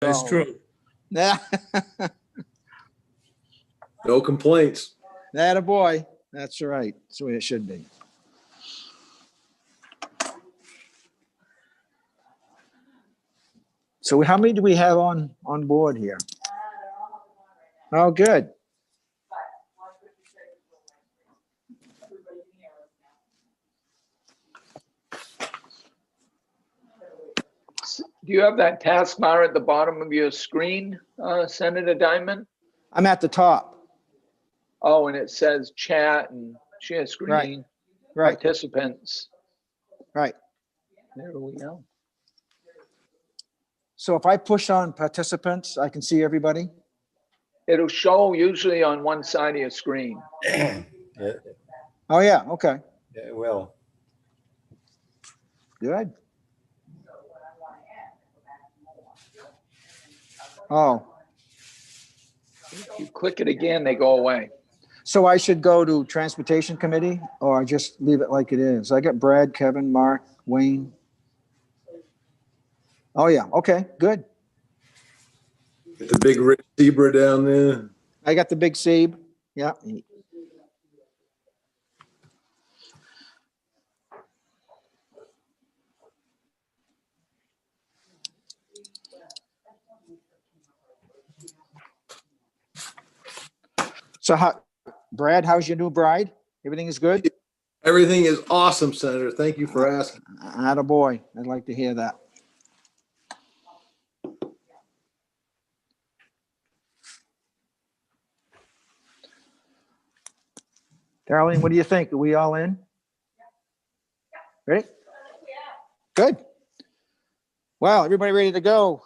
That's true. Nah, No complaints. that a boy. That's right. That's the way it should be. So how many do we have on board here? Oh, good. Do you have that taskbar at the bottom of your screen, Senator Diamond? I'm at the top. Oh, and it says chat and share screen, Right, participants. right. There we go. So if I push on participants, I can see everybody? It'll show usually on one side of your screen. Yeah, Oh, yeah, okay, yeah, well, good. Oh, If you click it again, they go away. so I should go to Transportation Committee or just leave it like it is? I got Brad, Kevin, Mark, Wayne. Oh, yeah, okay, good. Get the big red zebra down there. I got the big Seeb, yeah. So Brad, how's your new bride? Everything is good? Everything is awesome, Senator. Thank you for asking. Atta boy, I'd like to hear that. Darlene, what do you think? Are we all in? Ready? Good. Well, everybody ready to go?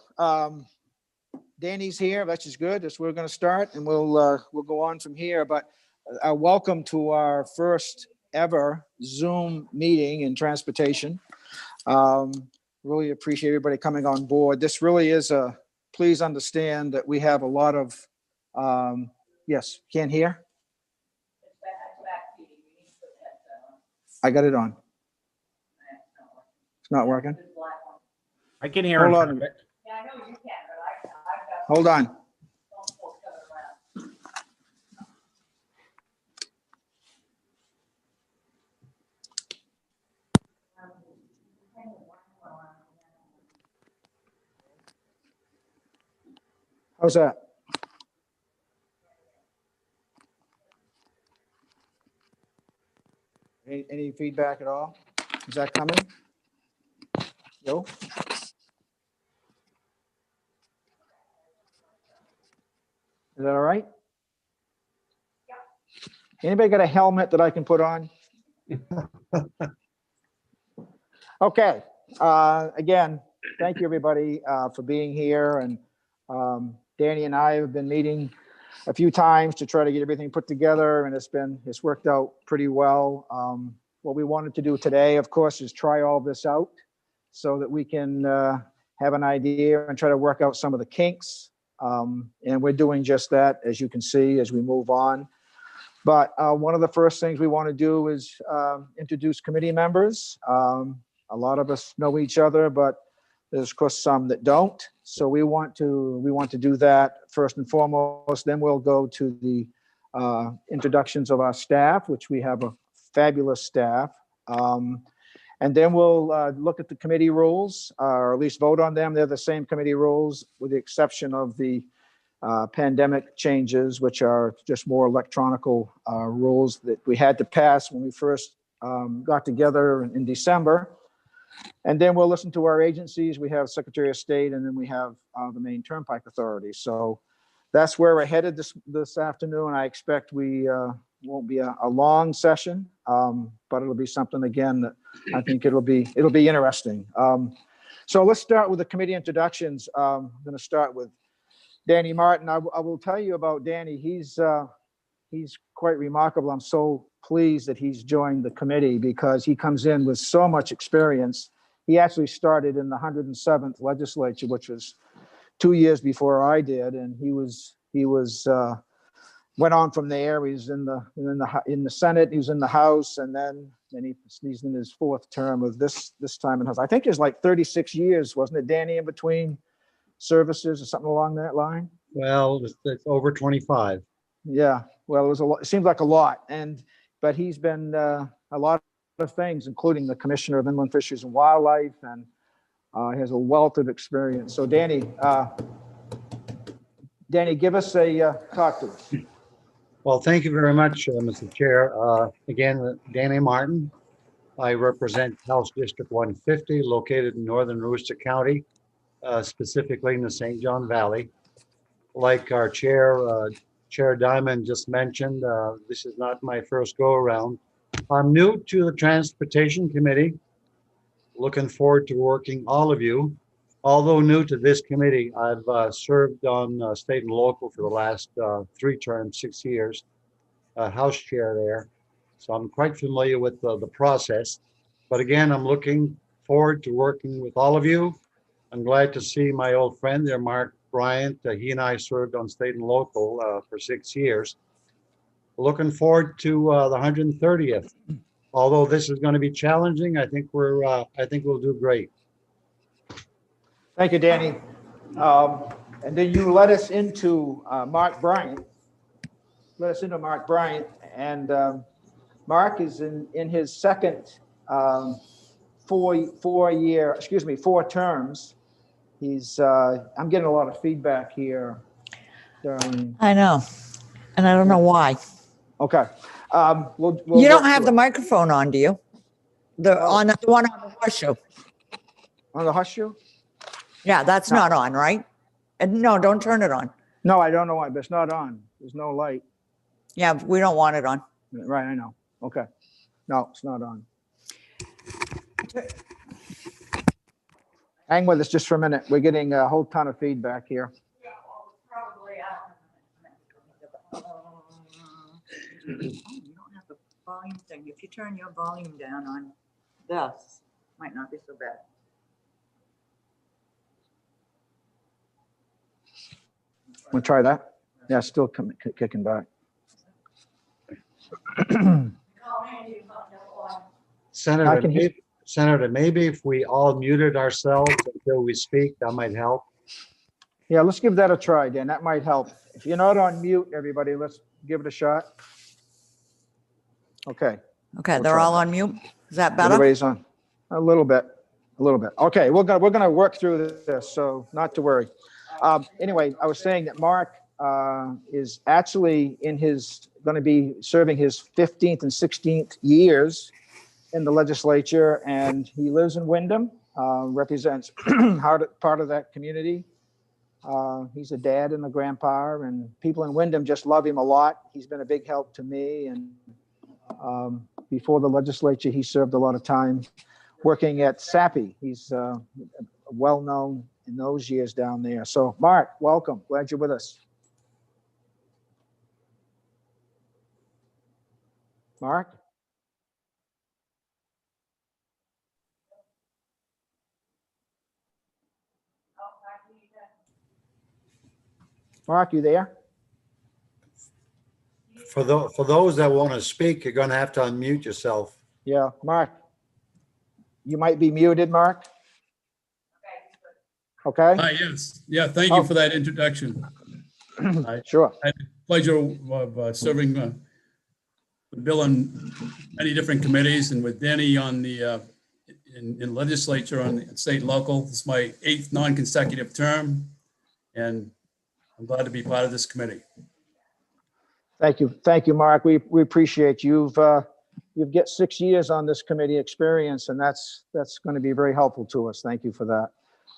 Danny's here. That's just good. That's where we're going to start, and we'll go on from here. But welcome to our first ever Zoom meeting in transportation. Really appreciate everybody coming on board. This really is please understand that we have a lot of, yes, can't hear? I got it on. It's not working? I can hear him Hold on. perfect. Hold on. How's that? Any feedback at all? Is that coming? Yo? Is that all right? Anybody got a helmet that I can put on? Okay, again, thank you, everybody, for being here. And Danny and I have been meeting a few times to try to get everything put together, and it's worked out pretty well. What we wanted to do today, of course, is try all this out so that we can have an idea and try to work out some of the kinks. And we're doing just that, as you can see, as we move on. But one of the first things we want to do is introduce committee members. A lot of us know each other, but there's of course some that don't. So we want to do that first and foremost. Then we'll go to the introductions of our staff, which we have a fabulous staff. And then we'll look at the committee rules, or at least vote on them. They're the same committee rules with the exception of the pandemic changes, which are just more electronical rules that we had to pass when we first got together in December. And then we'll listen to our agencies. We have Secretary of State, and then we have the Maine Turnpike Authority. So that's where we're headed this afternoon. I expect we won't be a long session, but it'll be something, again, that I think it'll be interesting. So let's start with the committee introductions. I'm going to start with Danny Martin. I will tell you about Danny. He's quite remarkable. I'm so pleased that he's joined the committee because he comes in with so much experience. He actually started in the 107th legislature, which was 2 years before I did, and he went on from there. He's in the Senate, he was in the House, and then he's in his fourth term of this time in House. I think there's like 36 years, wasn't it, Danny, in between services or something along that line? Well, it's over 25. Yeah, well, it was a lot, it seemed like a lot, but he's been a lot of things, including the Commissioner of Inland Fisheries and Wildlife, and he has a wealth of experience. So Danny, give us a talk to us. Well, thank you very much, Mr. Chair. Again, Danny Martin. I represent House District 150, located in northern Aroostook County, specifically in the St. John Valley. Like our chair, Chair Diamond just mentioned, this is not my first go around. I'm new to the Transportation Committee. Looking forward to working all of you. Although new to this committee, I've served on state and local for the last 3 terms, 6 years, House Chair there. So I'm quite familiar with the process. But again, I'm looking forward to working with all of you. I'm glad to see my old friend there, Mark Bryant. He and I served on state and local for 6 years. Looking forward to the 130th. Although this is going to be challenging, I think we'll do great. Thank you, Danny. And then you led us into Mark Bryant. And Mark is in his second 4 terms. He's I'm getting a lot of feedback here. I know, and I don't know why. Okay. We'll You go don't have through the it. microphone on, do you? The one on the horseshoe. On the horseshoe? Yeah, that's not on, right? And no, don't turn it on. No, I don't know why, but it's not on. There's no light. Yeah, we don't want it on. Right, I know. Okay. No, it's not on. Hang with us just for a minute. We're getting a whole ton of feedback here. You don't have the volume thing. If you turn your volume down on this, might not be so bad. We'll try that. Yeah, still kicking back. I can hear- Senator, maybe if we all muted ourselves until we speak, that might help. Yeah, let's give that a try, Dan. That might help. If you're not on mute, everybody, let's give it a shot. Okay. Okay, We'll they're try all that. on mute. Is that better? Everybody's on. A little bit. Okay, we're gonna work through this, so not to worry. Anyway, I was saying that Mark is actually going to be serving his 15th and 16th years in the legislature, and he lives in Wyndham, represents part of that community. He's a dad and a grandpa, and people in Wyndham just love him a lot. He's been a big help to me, and before the legislature, he served a lot of time working at SAPI. He's well-known in those years down there. So Mark, welcome. Glad you're with us. Mark? Mark, you there? For those that want to speak, you're going to have to unmute yourself. Yeah, Mark. You might be muted, Mark. Okay, Hi, yes. Yeah, thank you for that introduction. sure. I had the pleasure of serving with Bill on many different committees and with Danny on the in legislature on the state and local. This is my 8th non-consecutive term, and I'm glad to be part of this committee. Thank you, Mark. We appreciate you've got 6 years on this committee experience, and that's going to be very helpful to us. Thank you for that.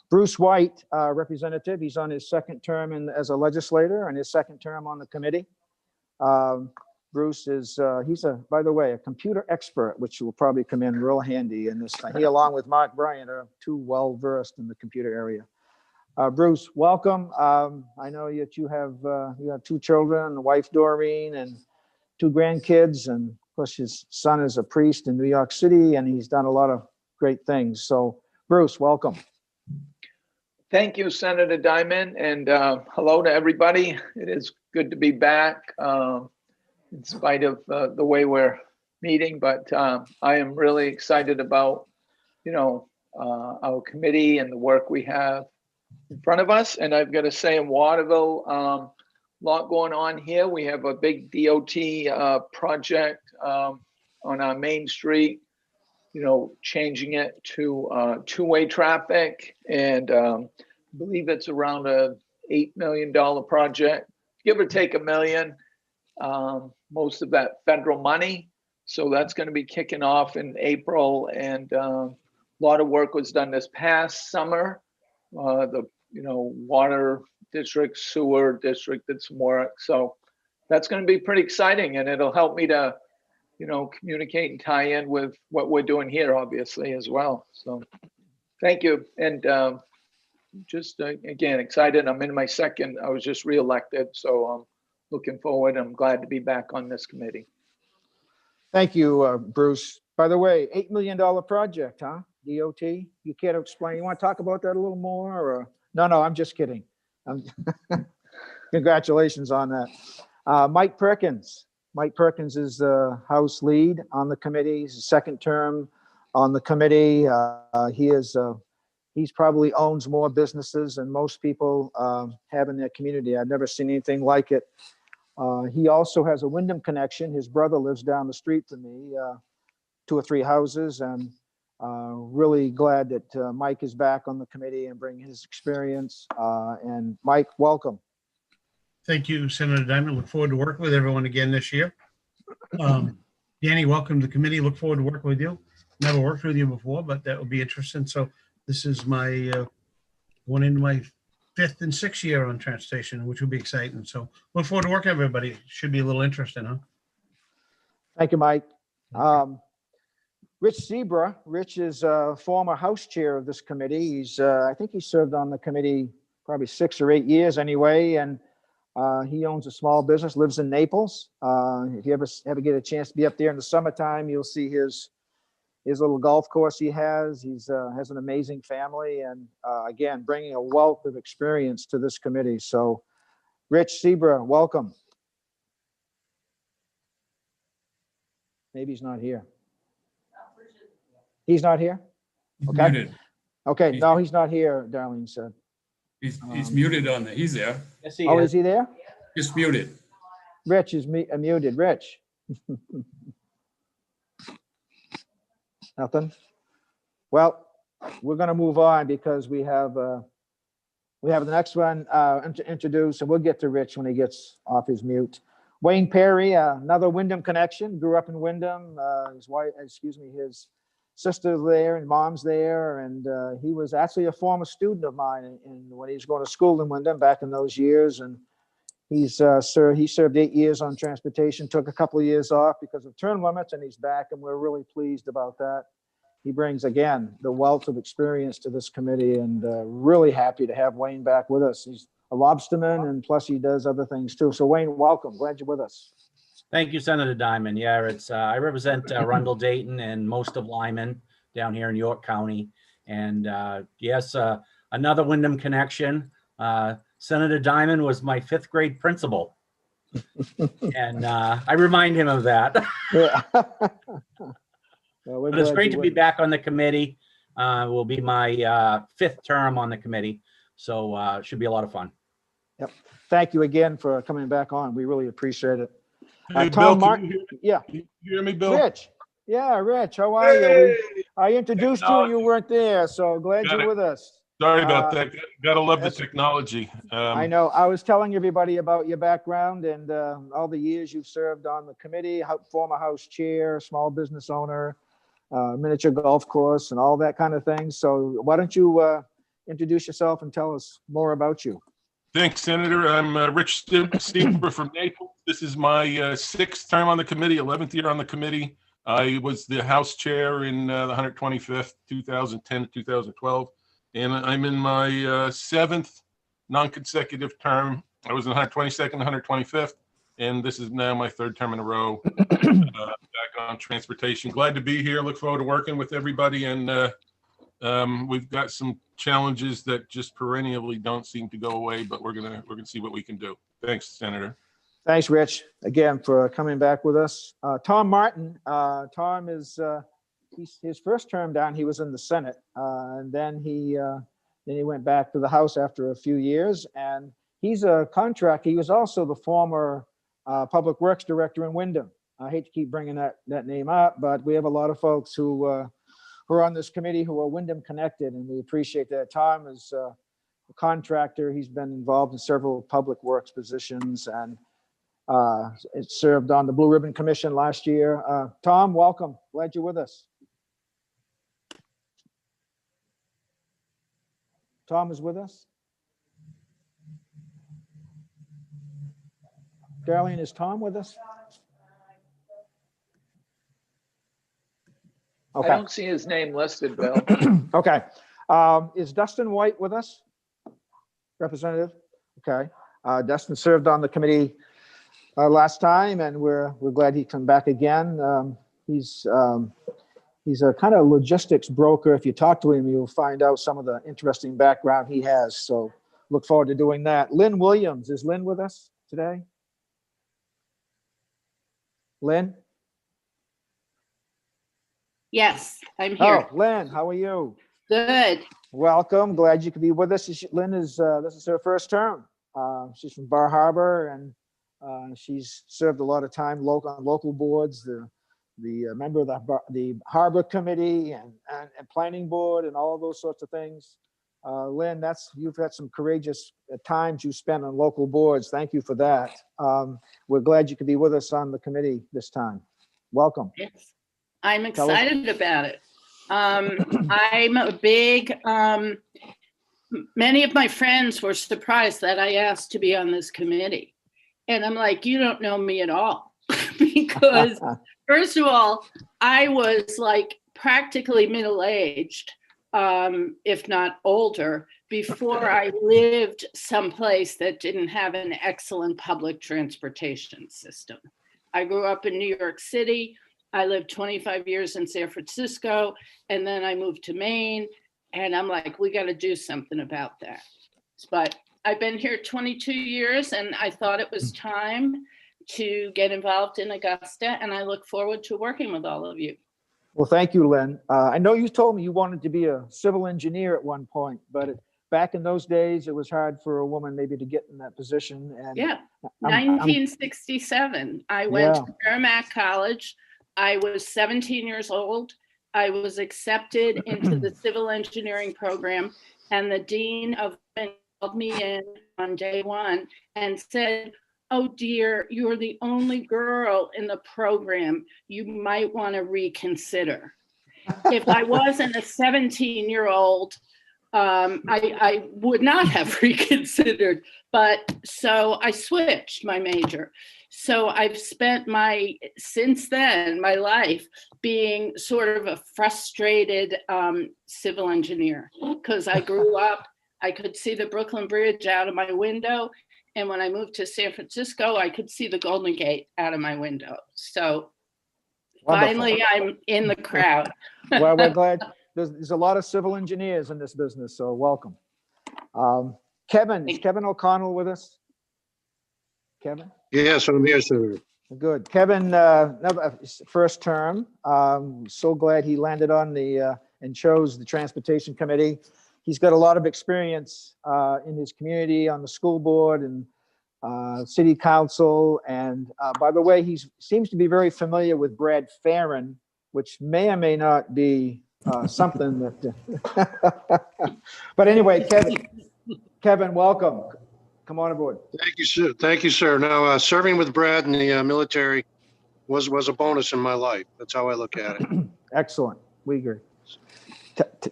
Bruce White, representative, he's on his 2nd term as a legislator and his 2nd term on the committee. Bruce is, by the way, a computer expert, which will probably come in real handy in this time. He, along with Mark Bryant, are 2 well-versed in the computer area. Bruce, welcome. I know that you have 2 children, a wife, Doreen, and 2 grandkids. And of course, his son is a priest in New York City, and he's done a lot of great things. So Bruce, welcome. Thank you, Senator Diamond, and hello to everybody. It is good to be back in spite of the way we're meeting, but I am really excited about, our committee and the work we have. in front of us. And I've got to say in Waterville, lot going on here. We have a big DOT project on our main street, changing it to two-way traffic. And I believe it's around a $8 million project, give or take $1 million. Most of that federal money. So that's going to be kicking off in April. And a lot of work was done this past summer. The water district, sewer district did some work. So that's going to be pretty exciting, and it'll help me to, communicate and tie in with what we're doing here, obviously, as well. So thank you. And just again, excited. I'm in my second, I was just reelected. So I'm looking forward. I'm glad to be back on this committee. Thank you, Bruce. By the way, $8 million project, huh? DOT? You care to explain? You want to talk about that a little more? Or no, I'm just kidding. Congratulations on that. Mike Perkins. Mike Perkins is the House lead on the committee. He's second term on the committee. He's probably owns more businesses than most people have in their community. I've never seen anything like it. He also has a Wyndham connection. His brother lives down the street from me, 2 or 3 houses, and really glad that Mike is back on the committee and bring his experience. And Mike, welcome. Thank you, Senator Diamond. Look forward to working with everyone again this year. Danny, welcome to the committee. Look forward to working with you. Never worked with you before, but that will be interesting. So this is my going into my 5th and 6th year on transportation, which will be exciting. So look forward to working with everybody. Should be a little interesting, huh? Thank you, Mike. Rich Zebra. Rich is a former House chair of this committee. I think he served on the committee probably 6 or 8 years anyway. And he owns a small business, lives in Naples. If you ever get a chance to be up there in the summertime, you'll see his little golf course he has. He's has an amazing family, and again, bringing a wealth of experience to this committee. So, Rich Zebra, welcome. Maybe he's not here. He's not here? He's Okay. muted. Okay, no, he's not here, Darlene said. He's muted on the, he's there. Yes, he Oh, is. is he there? Just muted. Rich is muted. Rich. Nothing? Well, we're going to move on because we have the next one to introduce, and we'll get to Rich when he gets off his mute. Wayne Perry, another Wyndham connection, grew up in Wyndham. His wife, his sister's there and mom's there, and he was actually a former student of mine when he was going to school in Wyndham back in those years. And he served 8 years on transportation, took a couple of years off because of term limits, and he's back, and we're really pleased about that. He brings, again, the wealth of experience to this committee, and really happy to have Wayne back with us. He's a lobsterman, and plus he does other things too. So Wayne, welcome. Glad you're with us. Thank you, Senator Diamond. Yeah, I represent Arundel, Dayton, and most of Lyman down here in York County. And yes, another Wyndham connection. Senator Diamond was my 5th grade principal. And I remind him of that. Yeah. Well, But it's great to be back on the committee. Will be my 5th term on the committee. So it should be a lot of fun. Yep. Thank you again for coming back on. We really appreciate it. Hey, Tom Bill, Martin, yeah. can you hear me, Bill? Rich. Yeah, Rich, how are you? I introduced you and you weren't there, so glad Got you're it. with us. Sorry about that. Gotta love the that's- technology. I know. I was telling everybody about your background and all the years you've served on the committee, former House chair, small business owner, miniature golf course, and all that kind of thing. So why don't you introduce yourself and tell us more about you? Thanks, Senator. I'm Rich Stever from Naples. This is my 6th term on the committee, 11th year on the committee. I was the House chair in the 125th, 2010 to 2012. And I'm in my 7th non-consecutive term. I was in the 122nd, 125th, and this is now my 3rd term in a row back on transportation. Glad to be here. Look forward to working with everybody. And we've got some challenges that just perennially don't seem to go away, but we're gonna see what we can do. Thanks, Senator. Thanks, Rich, again, for coming back with us. Tom Martin. Tom is his first term down, he was in the Senate, and then he Then he went back to the House after a few years, and he's a contractor. He was also the former Public Works Director in Wyndham. I hate to keep bringing that name up, but we have a lot of folks who are on this committee who are Wyndham connected, and we appreciate that. Tom is a contractor. He's been involved in several public works positions and it served on the Blue Ribbon Commission last year. Tom, welcome. Glad you're with us. Tom is with us. Darlene, is Tom with us? I Okay. don't see his name listed, Bill. Okay. Is Dustin White with us? Representative? Okay. Dustin served on the committee last time, and we're glad he come back again. He's a kind of logistics broker. If you talk to him, you'll find out some of the interesting background he has. So look forward to doing that. Lynn Williams, is Lynn with us today? Lynn? Yes, I'm here. Oh, Lynn, how are you? Good. Welcome. Glad you could be with us. Lynn is, this is her first term. She's from Bar Harbor, and she's served a lot of time on local boards, the member of the Harbor Committee and Planning Board and all of those sorts of things. Lynn, you've had some courageous times you spent on local boards. Thank you for that. We're glad you could be with us on the committee this time. Welcome. Yes, I'm Tell us- excited about it. I'm a big, many of my friends were surprised that I asked to be on this committee. And I'm like, you don't know me at all. Because first of all, I was like practically middle-aged, if not older, before I lived someplace that didn't have an excellent public transportation system. I grew up in New York City. I lived 25 years in San Francisco, and then I moved to Maine, and I'm like, we got to do something about that. But I've been here 22 years, and I thought it was time to get involved in Augusta, and I look forward to working with all of you. Well, thank you, Lynn. I know you told me you wanted to be a civil engineer at one point, but back in those days, it was hard for a woman maybe to get in that position. And Yeah, I'm- 1967. I went Yeah. to Merrimack College. I was 17 years old. I was accepted into the civil engineering program, and the dean of called me in on day one and said, "Oh dear, you're the only girl in the program. You might want to reconsider." If I wasn't a 17-year-old, I would not have reconsidered. But so I switched my major. So I've spent since then, my life being sort of a frustrated civil engineer, because I grew up, I could see the Brooklyn Bridge out of my window. And when I moved to San Francisco, I could see the Golden Gate out of my window. So Wonderful. finally, I'm in the crowd. Well, we're glad. There's a lot of civil engineers in this business, so welcome. Kevin, is Kevin O'Connell with us? Kevin? Yes, I'm here, Senator. Good. Kevin, first term. So glad he landed on and chose the Transportation Committee. He's got a lot of experience in his community on the school board and city council. And by the way, he seems to be very familiar with Brad Farron, which may or may not be something that. But anyway, Kevin, welcome. Come on aboard. Thank you, sir. Thank you, sir. Now, serving with Brad in the military was a bonus in my life. That's how I look at it. Excellent. We agree.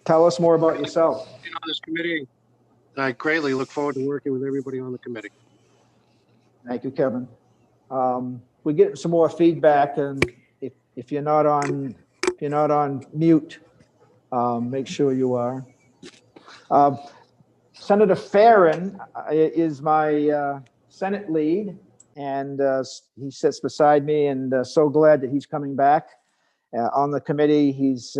Tell us more about yourself. On this committee, I greatly look forward to working with everybody on the committee. Thank you, Kevin. We get some more feedback, and if you're not on mute, make sure you are. Senator Farron is my Senate lead, and he sits beside me, and so glad that he's coming back on the committee. He's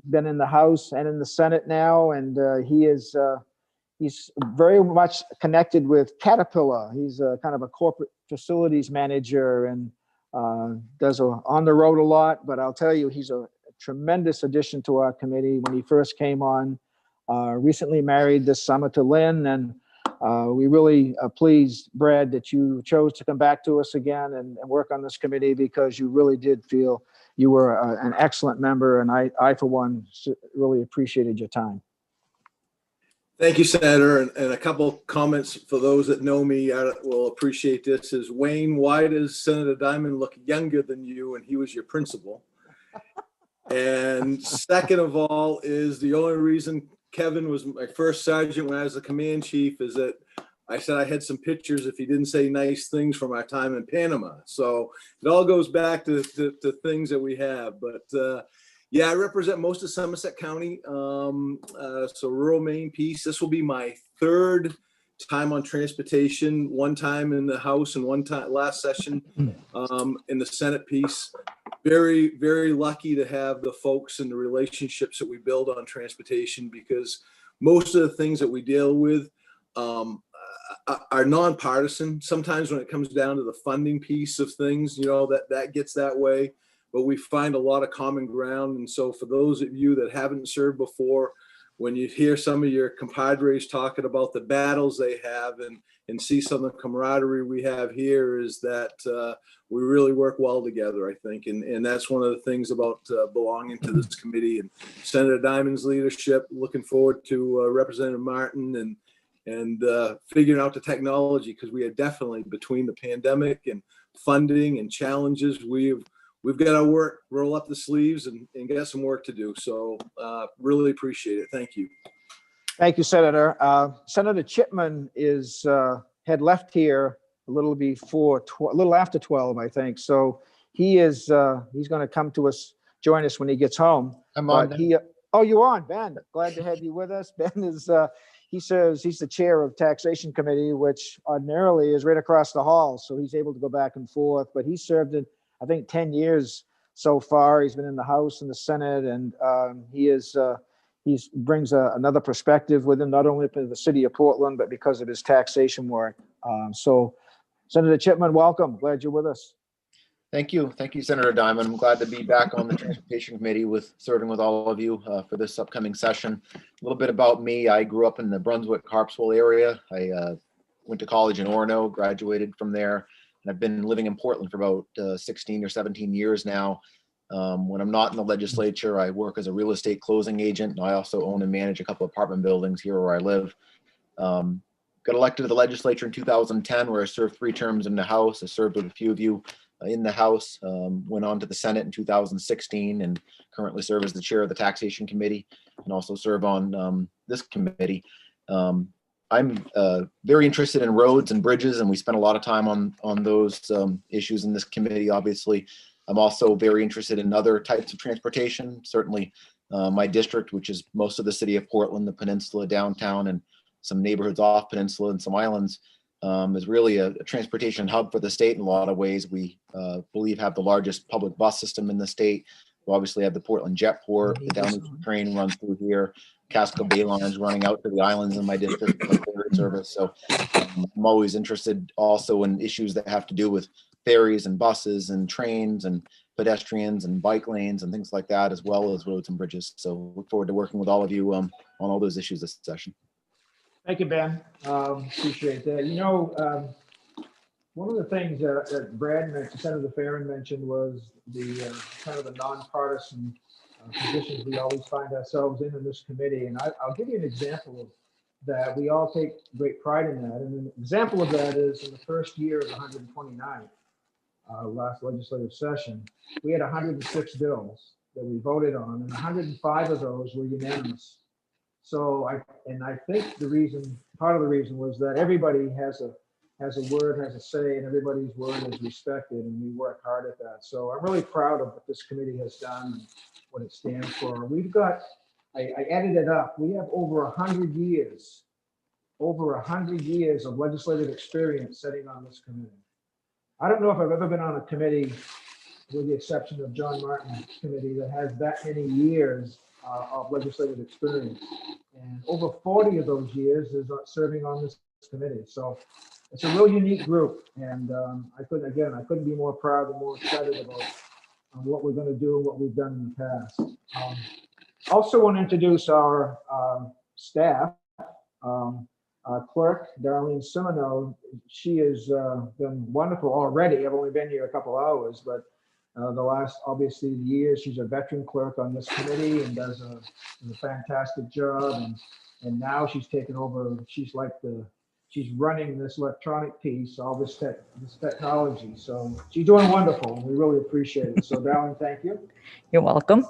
been in the House and in the Senate now, and he's very much connected with Caterpillar. He's kind of a corporate facilities manager and does on the road a lot. But I'll tell you, he's a tremendous addition to our committee. When he first came on, recently married this summer to Lynn, and we really are pleased, Brad, that you chose to come back to us again and work on this committee, because you really did feel you were an excellent member, and I for one, really appreciated your time. Thank you, Senator. And a couple comments for those that know me will appreciate this is, Wayne, why does Senator Diamond look younger than you and he was your principal? And second of all is, the only reason Kevin was my first sergeant when I was the command chief is that I said I had some pictures if he didn't say nice things from our time in Panama. So it all goes back to things that we have. But yeah, I represent most of Somerset County. So rural Maine piece. This will be my third time on transportation, one time in the House and one time last session in the Senate piece. Very, very lucky to have the folks and the relationships that we build on transportation, because most of the things that we deal with are nonpartisan. Sometimes when it comes down to the funding piece of things, you know, that gets that way, but we find a lot of common ground. And so for those of you that haven't served before, when you hear some of your compadres talking about the battles they have and see some of the camaraderie we have here, is that we really work well together, I think. And that's one of the things about belonging to this committee and Senator Diamond's leadership. Looking forward to Representative Martin and figuring out the technology, because we are definitely, between the pandemic and funding and challenges, we've got our work, roll up the sleeves and got some work to do. So really appreciate it. Thank you. Thank you, Senator. Senator Chipman had left here a little after 12, I think. So he's going to come to us, join us when he gets home. I'm on. Oh, you're on, Ben. Glad to have you with us. Ben is, he serves, he's the chair of Taxation Committee, which ordinarily is right across the hall. So he's able to go back and forth, but he served in, I think, 10 years so far. He's been in the House and the Senate, and he brings another perspective with him, not only to the city of Portland, but because of his taxation work. So Senator Chipman, welcome. Glad you're with us. Thank you. Thank you, Senator Diamond. I'm glad to be back on the Transportation Committee serving with all of you for this upcoming session. A little bit about me. I grew up in the Brunswick-Harpswell area. I went to college in Orono, graduated from there, and I've been living in Portland for about 16 or 17 years now. When I'm not in the legislature, I work as a real estate closing agent, and I also own and manage a couple of apartment buildings here where I live. Got elected to the legislature in 2010, where I served 3 terms in the House. I served with a few of you in the House, went on to the Senate in 2016, and currently serve as the chair of the Taxation Committee, and also serve on this committee. I'm very interested in roads and bridges, and we spend a lot of time on those issues in this committee, obviously. I'm also very interested in other types of transportation. Certainly my district, which is most of the city of Portland, the peninsula, downtown, and some neighborhoods off peninsula and some islands, is really a transportation hub for the state in a lot of ways. We believe have the largest public bus system in the sate. We obviously have the Portland Jetport, the downtown train runs through here, Casco Bay lines running out to the islands in my district for ferry service. So I'm always interested also in issues that have to do with ferries and buses and trains and pedestrians and bike lanes and things like that, as well as roads and bridges. So look forward to working with all of you on all those issues this session. Thank you, Ben. Appreciate that. You know, one of the things that Brad mentioned, Senator Farron mentioned, was the kind of the nonpartisan positions we always find ourselves in this committee. And I'll give you an example of that. We all take great pride in that. And an example of that is in the first year of 129, last legislative session, we had 106 bills that we voted on, and 105 of those were unanimous. So I think part of the reason was that everybody has a word, has a say, and everybody's word is respected, and we work hard at that. So I'm really proud of what this committee has done and what it stands for. We've got, I added it up, we have over 100 years of legislative experience sitting on this committee. I don't know if I've ever been on a committee, with the exception of John Martin's committee, that has that many years of legislative experience. And over 40 of those years is serving on this committee. So it's a real unique group. And I couldn't be more proud and more excited about what we're going to do and what we've done in the past. Also want to introduce our staff. Clerk Darlene Simino, she has been wonderful already. I've only been here a couple hours, but the last, obviously, years, she's a veteran clerk on this committee and does a fantastic job. And now she's taken over. She's running this electronic piece, all this technology. So she's doing wonderful. And we really appreciate it. So Darlene, thank you. You're welcome.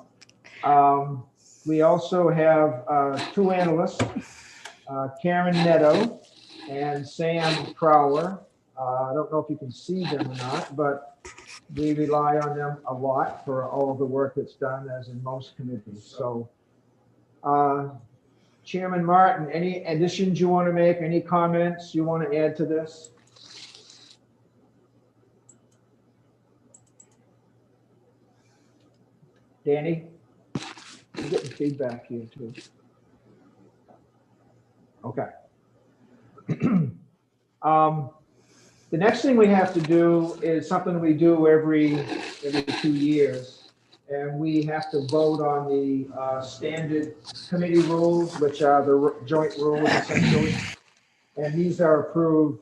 We also have two analysts, Karen Netto and Sam Crowler. I don't know if you can see them or not, but we rely on them a lot for all of the work that's done, as in most committees. So, Chairman Martin, any additions you want to make? Any comments you want to add to this? Danny? I'm getting feedback here too. Okay. The next thing we have to do is something we do every 2 years, and we have to vote on the standard committee rules, which are the joint rules essentially. And these are approved.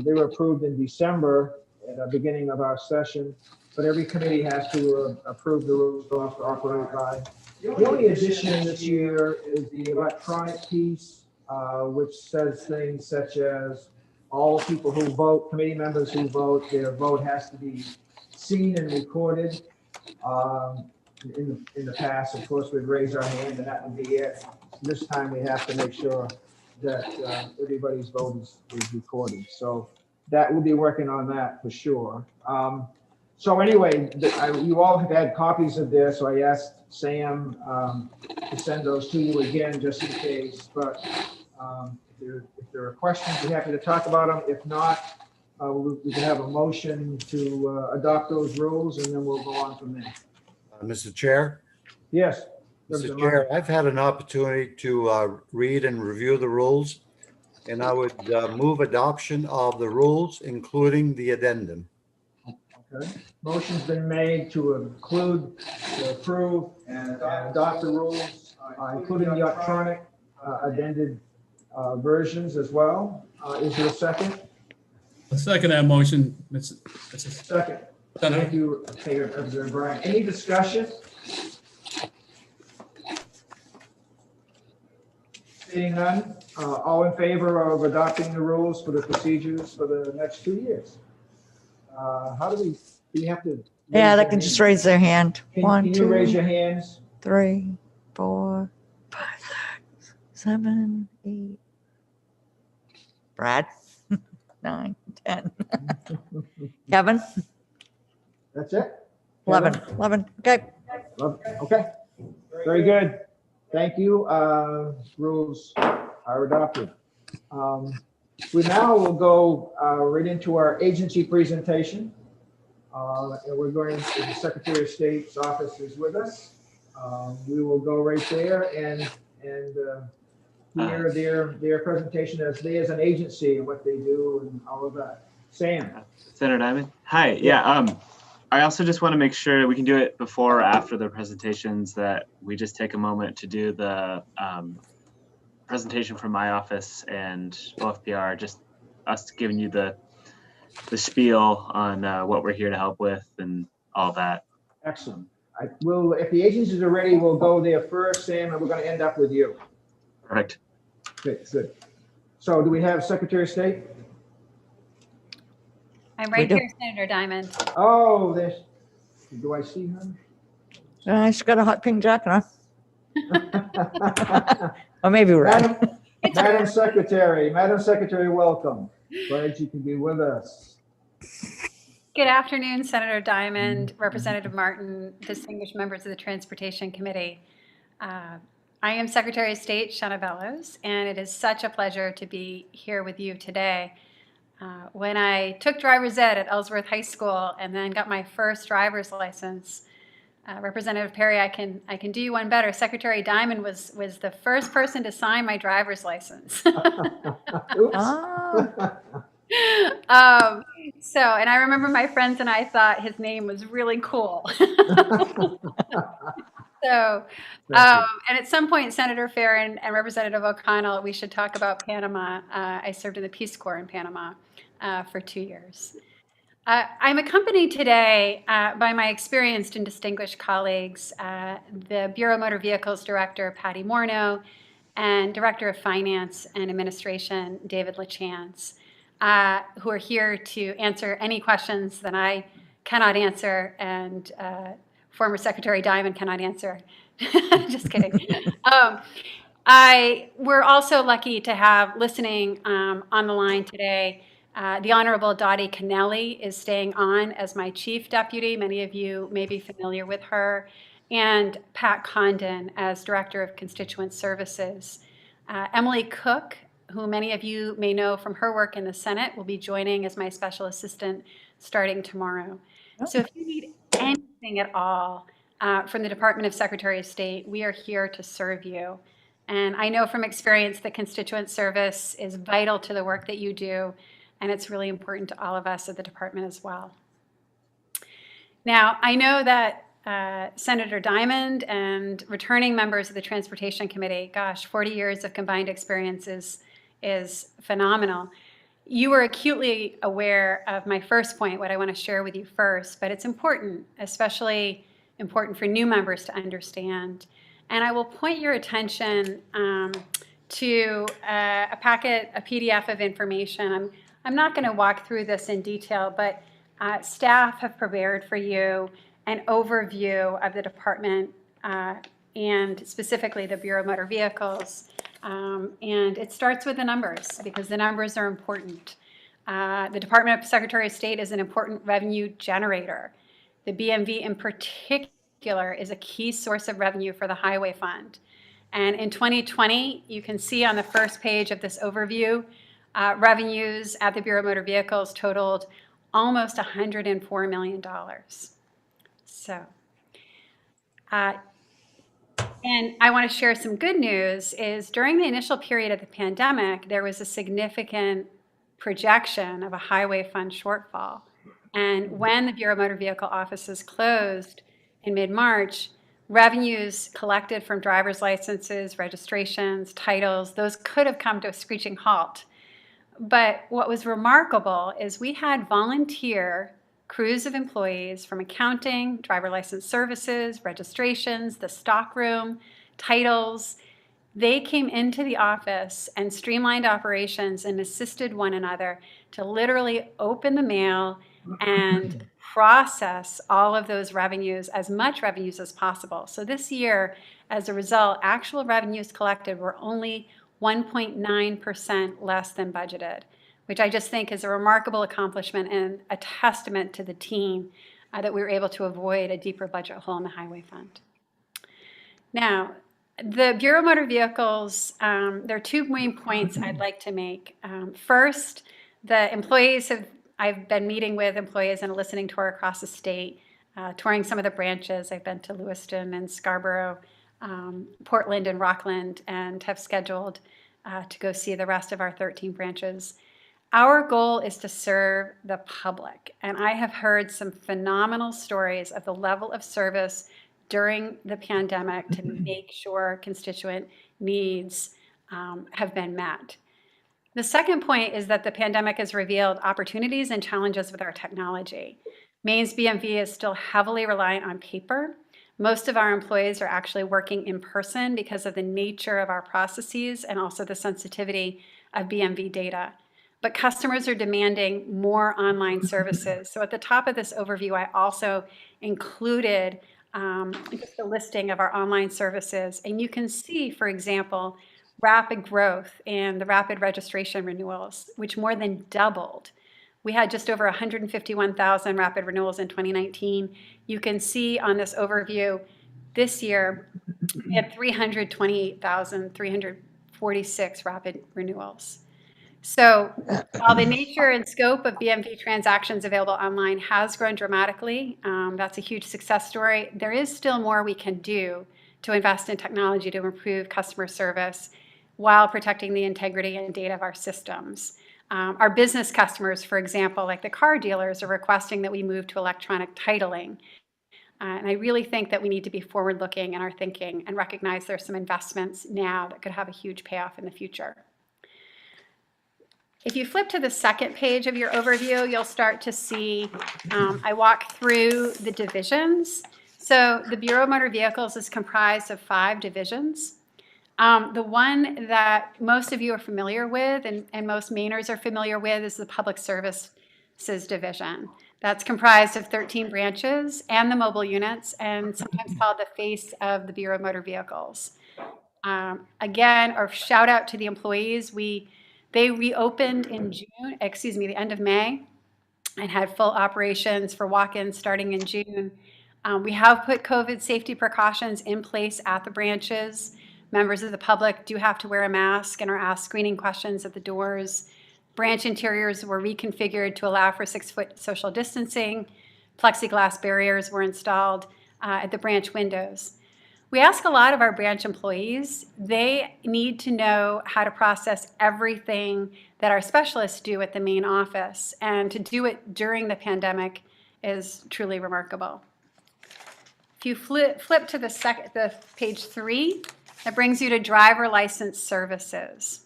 They were approved in December at the beginning of our session, but every committee has to approve the rules to operate by. The only addition this year is the electronic piece, which says things such as all people who vote, committee members who vote, their vote has to be seen and recorded. In the past, of course, we'd raise our hand and that would be it. This time we have to make sure that everybody's vote is recorded. So that we'll be working on that for sure. So anyway, you all have had copies of this, so I asked Sam to send those to you again, just in case. But if there are questions, we're happy to talk about them. If not, we can have a motion to adopt those rules, and then we'll go on from there. Mr. Chair? Yes. Mr. Chair, I've had an opportunity to read and review the rules, and I would move adoption of the rules, including the addendum. Okay. Motion's been made to include, to approve and adopt the rules, including the electronic addended versions as well. Is there a second? A second that motion, Mr. Second. Thank you, Representative Bryan. Any discussion? Seeing none, all in favor of adopting the rules for the procedures for the next 2 years? How do we have to? Yeah, they can just raise their hand. Can you raise your hands? 3, 4, 5, 6, 7, 8. Brad? 9, 10. Kevin? That's it? 11. 11. Okay. Okay, very good. Thank you. Rules are adopted. We now will go right into our agency presentation. And we're going to the Secretary of State's office is with us. We will go right there and hear their presentation as they as an agency and what they do and all of that. Sam. Senator Diamond. Hi. Yeah. I also just want to make sure we can do it before or after the presentations, that we just take a moment to do the presentation from my office and OFPR, just us giving you the spiel on what we're here to help with and all that. Excellent. I will, if the agencies are ready, we'll go there first, Sam, and we're going to end up with you. Perfect. Good, good. So do we have Secretary of State? I'm right here, Senator Diamond. Oh, there's, do I see her? She's got a hot pink jacket on. Or maybe red. Madam Secretary, welcome. Glad you can be with us. Good afternoon, Senator Diamond, Representative Martin, distinguished members of the Transportation Committee. I am Secretary of State Shauna Bellows, and it is such a pleasure to be here with you today. When I took driver's ed at Ellsworth High School and then got my first driver's license, Representative Perry, I can do you one better. Secretary Diamond was the first person to sign my driver's license. And I remember my friends and I thought his name was really cool. So, Thank you. and at some point, Senator Fair and Representative O'Connell, we should talk about Panama. I served in the Peace Corps in Panama for 2 years. I'm accompanied today by my experienced and distinguished colleagues, the Bureau of Motor Vehicles Director, Patty Morneau, and Director of Finance and Administration, David LaChance, who are here to answer any questions that I cannot answer and former Secretary Diamond cannot answer. Just kidding. We're also lucky to have listening on the line today. The Honorable Dottie Kennelly is staying on as my chief deputy. Many of you may be familiar with her. And Pat Condon as Director of Constituent Services. Emily Cook, who many of you may know from her work in the Senate, will be joining as my special assistant starting tomorrow. So if you need anything at all from the Department of Secretary of State, we are here to serve you. And I know from experience that constituent service is vital to the work that you do, and it's really important to all of us at the department as well. Now, I know that Senator Diamond and returning members of the Transportation Committee, gosh, 40 years of combined experience is phenomenal. You were acutely aware of my first point, what I want to share with you first, but it's important, especially important for new members to understand. And I will point your attention to a packet, a PDF of information. I'm not going to walk through this in detail, but staff have prepared for you an overview of the department and specifically the Bureau of Motor Vehicles. And it starts with the numbers because the numbers are important. The Department of Secretary of State is an important revenue generator. The BMV in particular is a key source of revenue for the Highway Fund. And in 2020, you can see on the first page of this overview, revenues at the Bureau of Motor Vehicles totaled almost $104 million. So, and I want to share some good news is during the initial period of the pandemic, there was a significant projection of a highway fund shortfall. And when the Bureau of Motor Vehicle offices closed in mid-March, revenues collected from driver's licenses, registrations, titles, those could have come to a screeching halt. But what was remarkable is we had volunteer crews of employees from accounting, driver license services, registrations, the stockroom, titles. They came into the office and streamlined operations and assisted one another to literally open the mail and process all of those revenues, as much revenues as possible. So this year, as a result, actual revenues collected were only 1.9% less than budgeted, which I just think is a remarkable accomplishment and a testament to the team that we were able to avoid a deeper budget hole in the Highway Fund. Now, the Bureau of Motor Vehicles, there are two main points I'd like to make. First, the employees I've been meeting with employees in a listening tour across the state, touring some of the branches. I've been to Lewiston and Scarborough, Portland and Rockland, and have scheduled to go see the rest of our 13 branches. Our goal is to serve the public, and I have heard some phenomenal stories of the level of service during the pandemic to make sure constituent needs have been met. The second point is that the pandemic has revealed opportunities and challenges with our technology. Maine's BMV is still heavily reliant on paper. Most of our employees are actually working in person because of the nature of our processes and also the sensitivity of BMV data. But customers are demanding more online services. So at the top of this overview, I also included just a listing of our online services. And you can see, for example, rapid growth in the rapid registration renewals, which more than doubled. We had just over 151,000 rapid renewals in 2019. You can see on this overview, this year, we had 328,346 rapid renewals. So while the nature and scope of BMV transactions available online has grown dramatically, that's a huge success story. There is still more we can do to invest in technology to improve customer service while protecting the integrity and data of our systems. Our business customers, for example, like the car dealers, are requesting that we move to electronic titling. And I really think that we need to be forward-looking in our thinking and recognize there's some investments now that could have a huge payoff in the future. If you flip to the second page of your overview, you'll start to see, I walk through the divisions. So the Bureau of Motor Vehicles is comprised of 5 divisions. The one that most of you are familiar with and most Mainers are familiar with is the Public Services Division. That's comprised of 13 branches and the mobile units, and sometimes called the face of the Bureau of Motor Vehicles. Again, our shout out to the employees. They reopened in the end of May, and had full operations for walk-ins starting in June. We have put COVID safety precautions in place at the branches. Members of the public do have to wear a mask and are asked screening questions at the doors. Branch interiors were reconfigured to allow for 6-foot social distancing. Plexiglass barriers were installed at the branch windows. We ask a lot of our branch employees. They need to know how to process everything that our specialists do at the main office, and to do it during the pandemic is truly remarkable. If you flip to the page 3, that brings you to driver license services.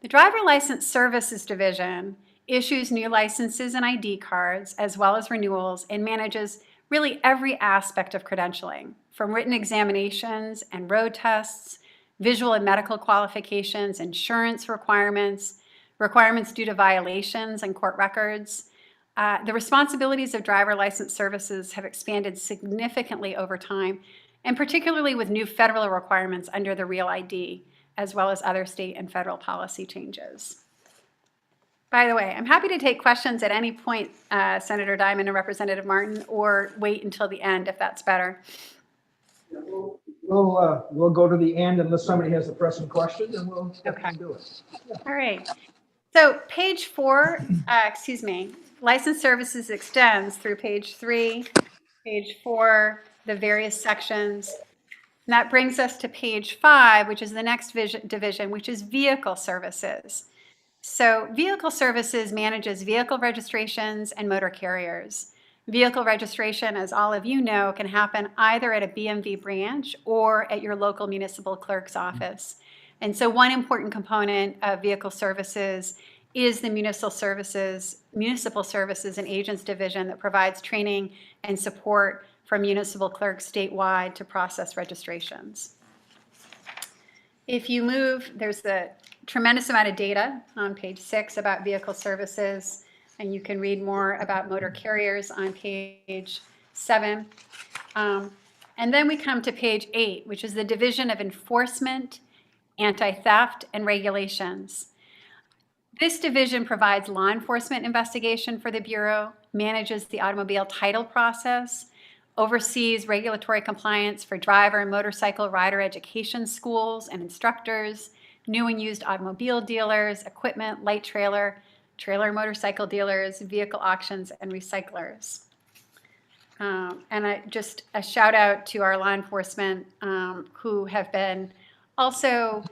The driver license services division issues new licenses and ID cards, as well as renewals, and manages really every aspect of credentialing, from written examinations and road tests, visual and medical qualifications, insurance requirements due to violations and court records. The responsibilities of driver license services have expanded significantly over time, and particularly with new federal requirements under the Real ID, as well as other state and federal policy changes. By the way, I'm happy to take questions at any point, Senator Diamond and Representative Martin, or wait until the end if that's better. We'll go to the end unless somebody has a pressing question, and we'll do it. All right. So page 4, license services extends through page 3, page 4, the various sections. And that brings us to page 5, which is the next division, which is vehicle services. So vehicle services manages vehicle registrations and motor carriers. Vehicle registration, as all of you know, can happen either at a BMV branch or at your local municipal clerk's office. And so one important component of vehicle services is the municipal services and agents division that provides training and support for municipal clerks statewide to process registrations. If you move, there's the tremendous amount of data on page 6 about vehicle services, and you can read more about motor carriers on page 7. And then we come to page 8, which is the Division of Enforcement, Anti-Theft, and Regulations. This division provides law enforcement investigation for the Bureau, manages the automobile title process, oversees regulatory compliance for driver and motorcycle rider education schools and instructors, new and used automobile dealers, equipment, light trailer motorcycle dealers, vehicle auctions, and recyclers. And just a shout out to our law enforcement who have been also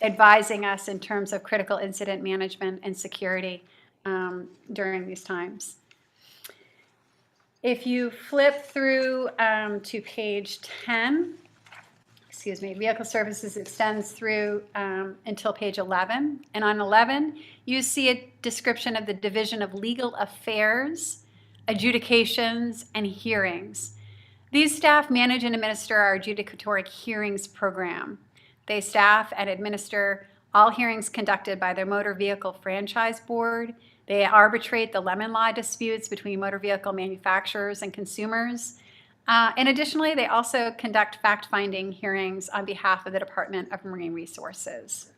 advising us in terms of critical incident management and security during these times. If you flip through to page 10, vehicle services extends through until page 11. And on 11, you see a description of the Division of Legal Affairs, Adjudications, and Hearings. These staff manage and administer our adjudicatory hearings program. They staff and administer all hearings conducted by the Motor Vehicle Franchise Board. They arbitrate the lemon law disputes between motor vehicle manufacturers and consumers. And additionally, they also conduct fact-finding hearings on behalf of the Department of Marine Resources.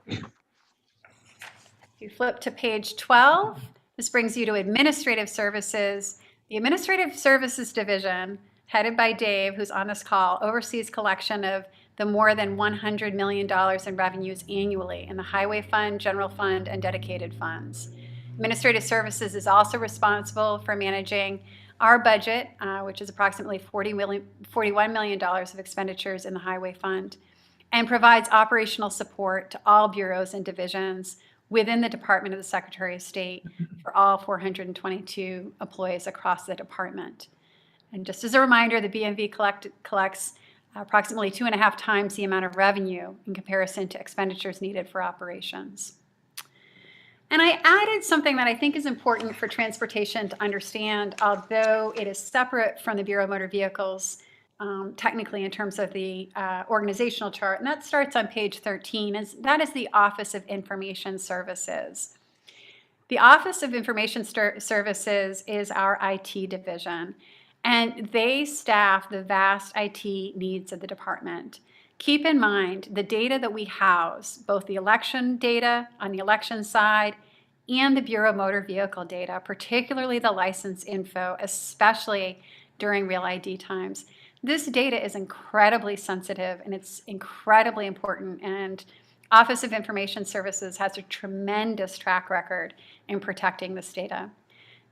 If you flip to page 12, this brings you to administrative services. The Administrative Services Division, headed by Dave, who's on this call, oversees collection of the more than $100 million in revenues annually in the Highway Fund, General Fund, and dedicated funds. Administrative Services is also responsible for managing our budget, which is approximately $41 million of expenditures in the Highway Fund, and provides operational support to all bureaus and divisions within the Department of the Secretary of State for all 422 employees across the department. And just as a reminder, the BMV collects approximately 2.5 times the amount of revenue in comparison to expenditures needed for operations. And I added something that I think is important for transportation to understand, although it is separate from the Bureau of Motor Vehicles, technically in terms of the organizational chart, and that starts on page 13, that is the Office of Information Services. The Office of Information Services is our IT division, and they staff the vast IT needs of the department. Keep in mind the data that we house, both the election data on the election side and the Bureau of Motor Vehicle data, particularly the license info, especially during Real ID times. This data is incredibly sensitive and it's incredibly important, and Office of Information Services has a tremendous track record in protecting this data.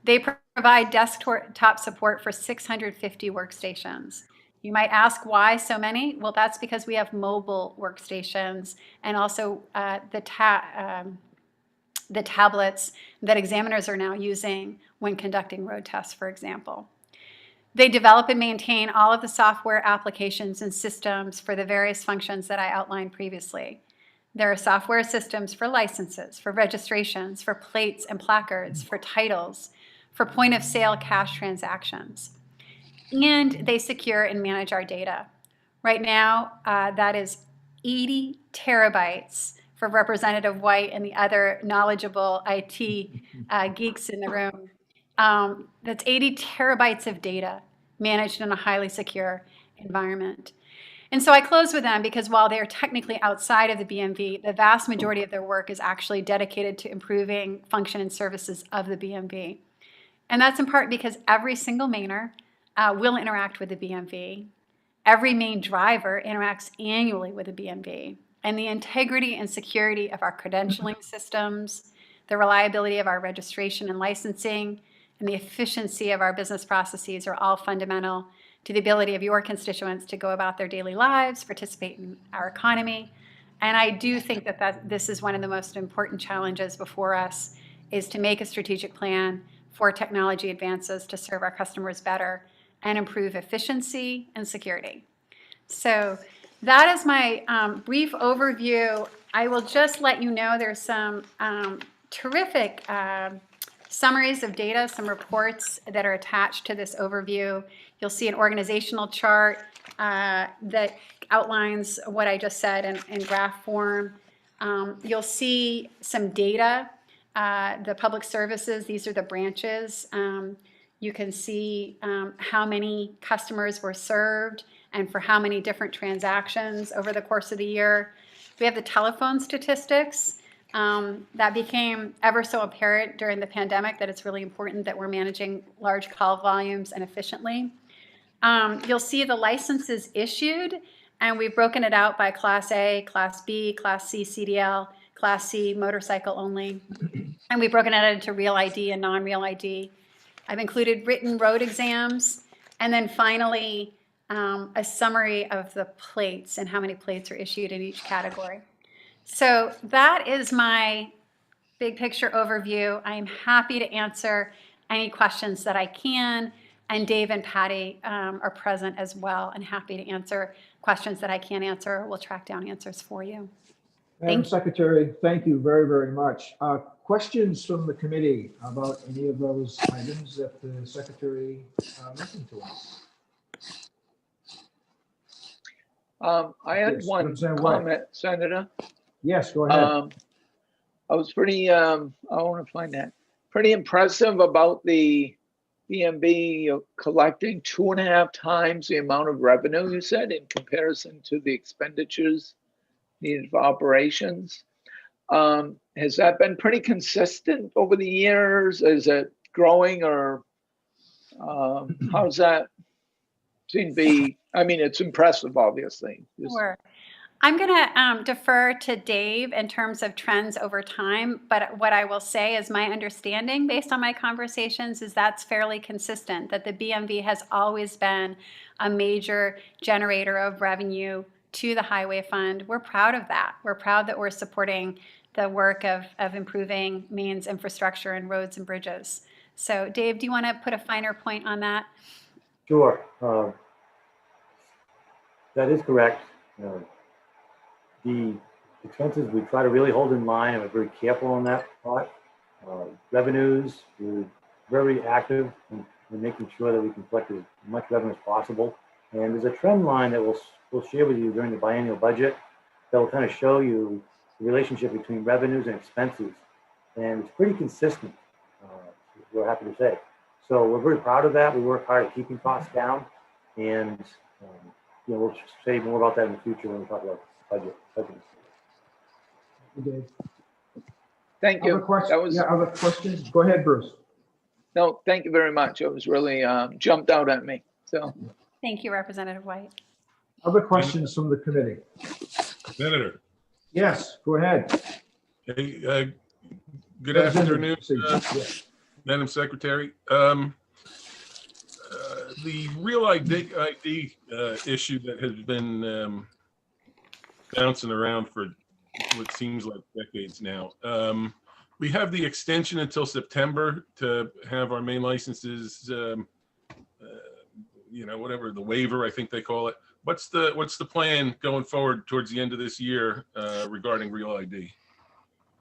They provide desktop support for 650 workstations. You might ask why so many? Well, that's because we have mobile workstations and also the tablets that examiners are now using when conducting road tests, for example. They develop and maintain all of the software applications and systems for the various functions that I outlined previously. There are software systems for licenses, for registrations, for plates and placards, for titles, for point of sale cash transactions. And they secure and manage our data. Right now, that is 80 terabytes for Representative White and the other knowledgeable IT geeks in the room. That's 80 terabytes of data managed in a highly secure environment. And so I close with them because while they're technically outside of the BMV, the vast majority of their work is actually dedicated to improving function and services of the BMV. And that's in part because every single Mainer will interact with the BMV. Every Maine driver interacts annually with the BMV. And the integrity and security of our credentialing systems, the reliability of our registration and licensing, and the efficiency of our business processes are all fundamental to the ability of your constituents to go about their daily lives, participate in our economy. And I do think that this is one of the most important challenges before us, is to make a strategic plan for technology advances to serve our customers better and improve efficiency and security. So that is my brief overview. I will just let you know there's some terrific summaries of data, some reports that are attached to this overview. You'll see an organizational chart that outlines what I just said in graph form. You'll see some data, the public services, these are the branches. You can see how many customers were served and for how many different transactions over the course of the year. We have the telephone statistics. That became ever so apparent during the pandemic that it's really important that we're managing large call volumes and efficiently. You'll see the licenses issued, and we've broken it out by Class A, Class B, Class C CDL, Class C motorcycle only, and we've broken it out into Real ID and non-Real ID. I've included written road exams, and then finally a summary of the plates and how many plates are issued in each category. So that is my big picture overview. I'm happy to answer any questions that I can, and Dave and Patty are present as well and happy to answer questions that I can't answer. We'll track down answers for you. Madam Secretary, thank you very, very much. Questions from the committee about any of those items that the Secretary mentioned to us? I had Yes, one Representative White. comment, Senator. Yes, go ahead. I was pretty, I want to find that, pretty impressive about the BMV collecting 2.5 times the amount of revenue, you said, in comparison to the expenditures needed for operations. Has that been pretty consistent over the years? Is it growing, or how's that seem to be? I mean, it's impressive, obviously. Sure. I'm going to defer to Dave in terms of trends over time, but what I will say is my understanding based on my conversations is that's fairly consistent, that the BMV has always been a major generator of revenue to the Highway Fund. We're proud of that. We're proud that we're supporting the work of improving Maine's infrastructure and roads and bridges. So Dave, do you want to put a finer point on that? Sure. That is correct. The expenses, we try to really hold in line and we're very careful on that part. Revenues, we're very active in making sure that we can collect as much revenue as possible. And there's a trend line that we'll share with you during the biennial budget that will kind of show you the relationship between revenues and expenses. And it's pretty consistent, we're happy to say. So we're very proud of that. We work hard at keeping costs down. And we'll say more about that in the future when we talk about budget. Thank you. Other questions? Go ahead, Bruce. No, thank you very much. It was really jumped out at me. So Thank you, Representative White. Other questions from the committee? Senator. Yes, go ahead. Hey, good afternoon, Madam Secretary. The real ID issue that has been bouncing around for what seems like decades now. We have the extension until September to have our main licenses, whatever the waiver, I think they call it. What's the plan going forward towards the end of this year regarding Real ID?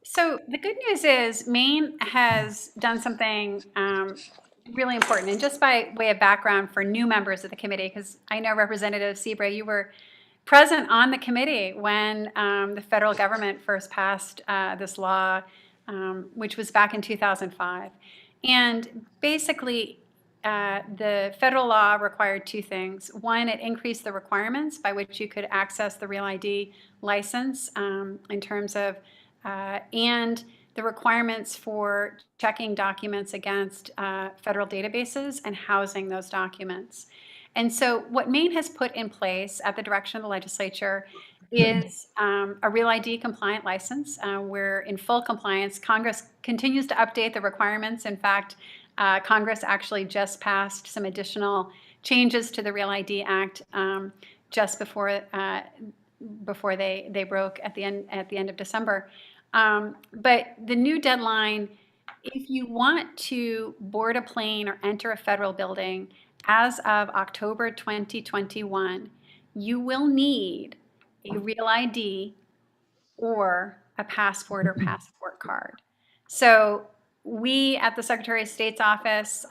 So the good news is Maine has done something really important. And just by way of background for new members of the committee, because I know Representative Seabrae, you were present on the committee when the federal government first passed this law, which was back in 2005. And basically, the federal law required two things. One, it increased the requirements by which you could access the Real ID license in terms of, and the requirements for checking documents against federal databases and housing those documents. And so what Maine has put in place at the direction of the legislature is a Real ID compliant license. We're in full compliance. Congress continues to update the requirements. In fact, Congress actually just passed some additional changes to the Real ID Act just before they broke at the end of December. But the new deadline, if you want to board a plane or enter a federal building as of October 2021, you will need a Real ID or a passport or passport card. So we at the Secretary of State's office,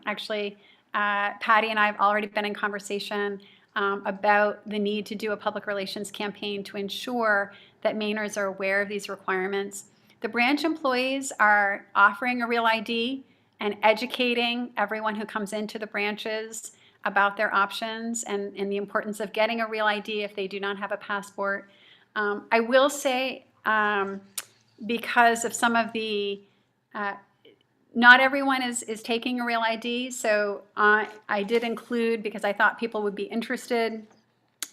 actually, Patty and I have already been in conversation about the need to do a public relations campaign to ensure that Mainers are aware of these requirements. The branch employees are offering a Real ID and educating everyone who comes into the branches about their options and the importance of getting a Real ID if they do not have a passport. I will say, because of some of the, not everyone is taking a Real ID, so I did include, because I thought people would be interested,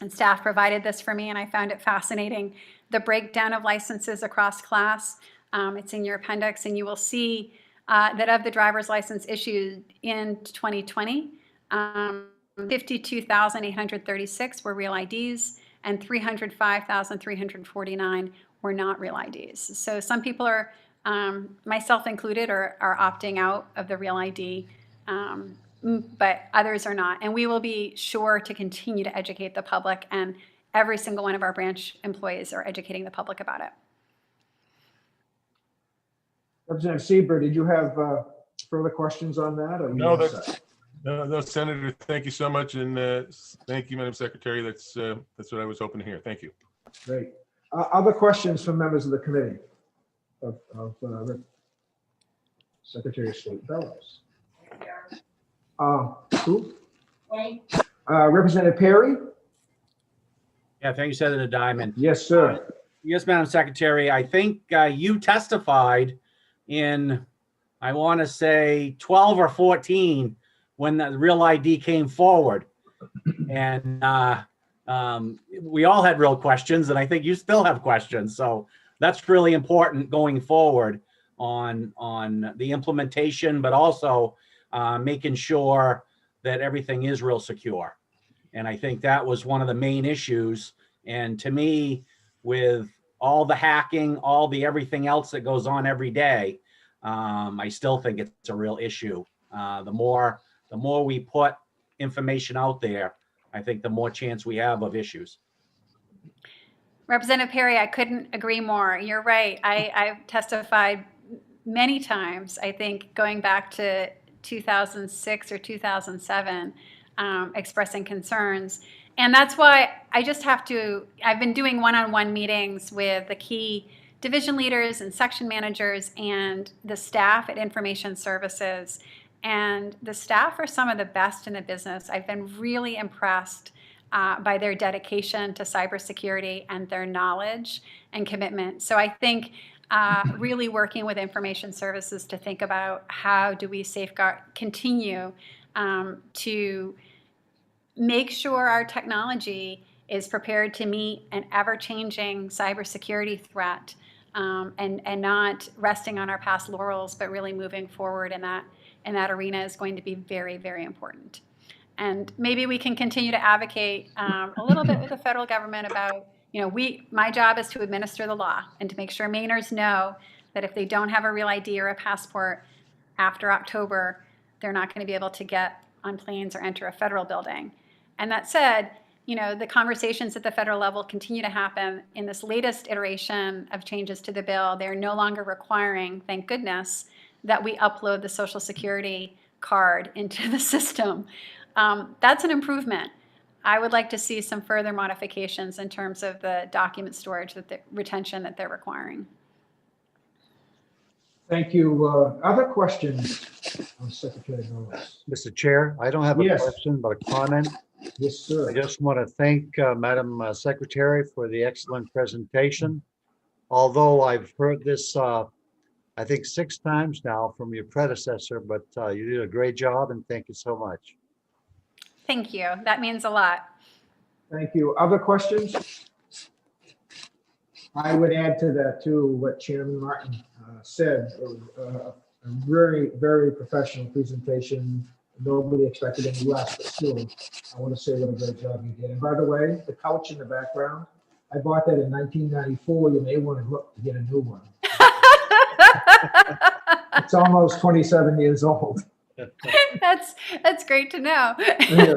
and staff provided this for me, and I found it fascinating, the breakdown of licenses across class. It's in your appendix, and you will see that of the driver's license issued in 2020, 52,836 were Real IDs, and 305,349 were not Real IDs. So some people are, myself included, are opting out of the Real ID, but others are not. And we will be sure to continue to educate the public, and every single one of our branch employees are educating the public about it. Representative Seabrae, did you have further questions on that? Or no, Senator, thank you so much. And thank you, Madam Secretary. That's what I was hoping to hear. Thank you. Great. Other questions from members of the committee of Secretary of State Bellows? Who? Representative Perry? Yeah, thank you, Senator Diamond. Yes, sir. Yes, Madam Secretary. I think you testified in, I want to say 12 or 14 when the Real ID came forward. And we all had real questions, and I think you still have questions. So that's really important going forward on the implementation, but also making sure that everything is real secure. And I think that was one of the main issues. And to me, with all the hacking, all the everything else that goes on every day, I still think it's a real issue. The more we put information out there, I think the more chance we have of issues. Representative Perry, I couldn't agree more. You're right. I've testified many times, I think going back to 2006 or 2007, expressing concerns. And that's why I've been doing one-on-one meetings with the key division leaders and section managers and the staff at Information Services. And the staff are some of the best in the business. I've been really impressed by their dedication to cybersecurity and their knowledge and commitment. So I think really working with Information Services to think about how do we continue to make sure our technology is prepared to meet an ever-changing cybersecurity threat, and not resting on our past laurels, but really moving forward in that arena is going to be very, very important. And maybe we can continue to advocate a little bit with the federal government about, my job is to administer the law and to make sure Mainers know that if they don't have a real ID or a passport after October, they're not going to be able to get on planes or enter a federal building. And that said, the conversations at the federal level continue to happen. In this latest iteration of changes to the bill, they're no longer requiring, thank goodness, that we upload the Social Security card into the system. That's an improvement. I would like to see some further modifications in terms of the document storage, retention that they're requiring. Thank you. Other questions, Secretary Mills? Mr. Chair, I don't have a Yes. question, but a comment. Yes, sir. I just want to thank Madam Secretary for the excellent presentation. Although I've heard this, I think 6 times now from your predecessor, but you did a great job and thank you so much. Thank you. That means a lot. Thank you. Other questions? I would add to that too, what Chairman Martin said. It was a very, very professional presentation. Nobody expected any less, but still, I want to say what a great job you did. And by the way, the couch in the background, I bought that in 1994. You may want to look to get a new one. It's almost 27 years old. That's great to know. Yeah.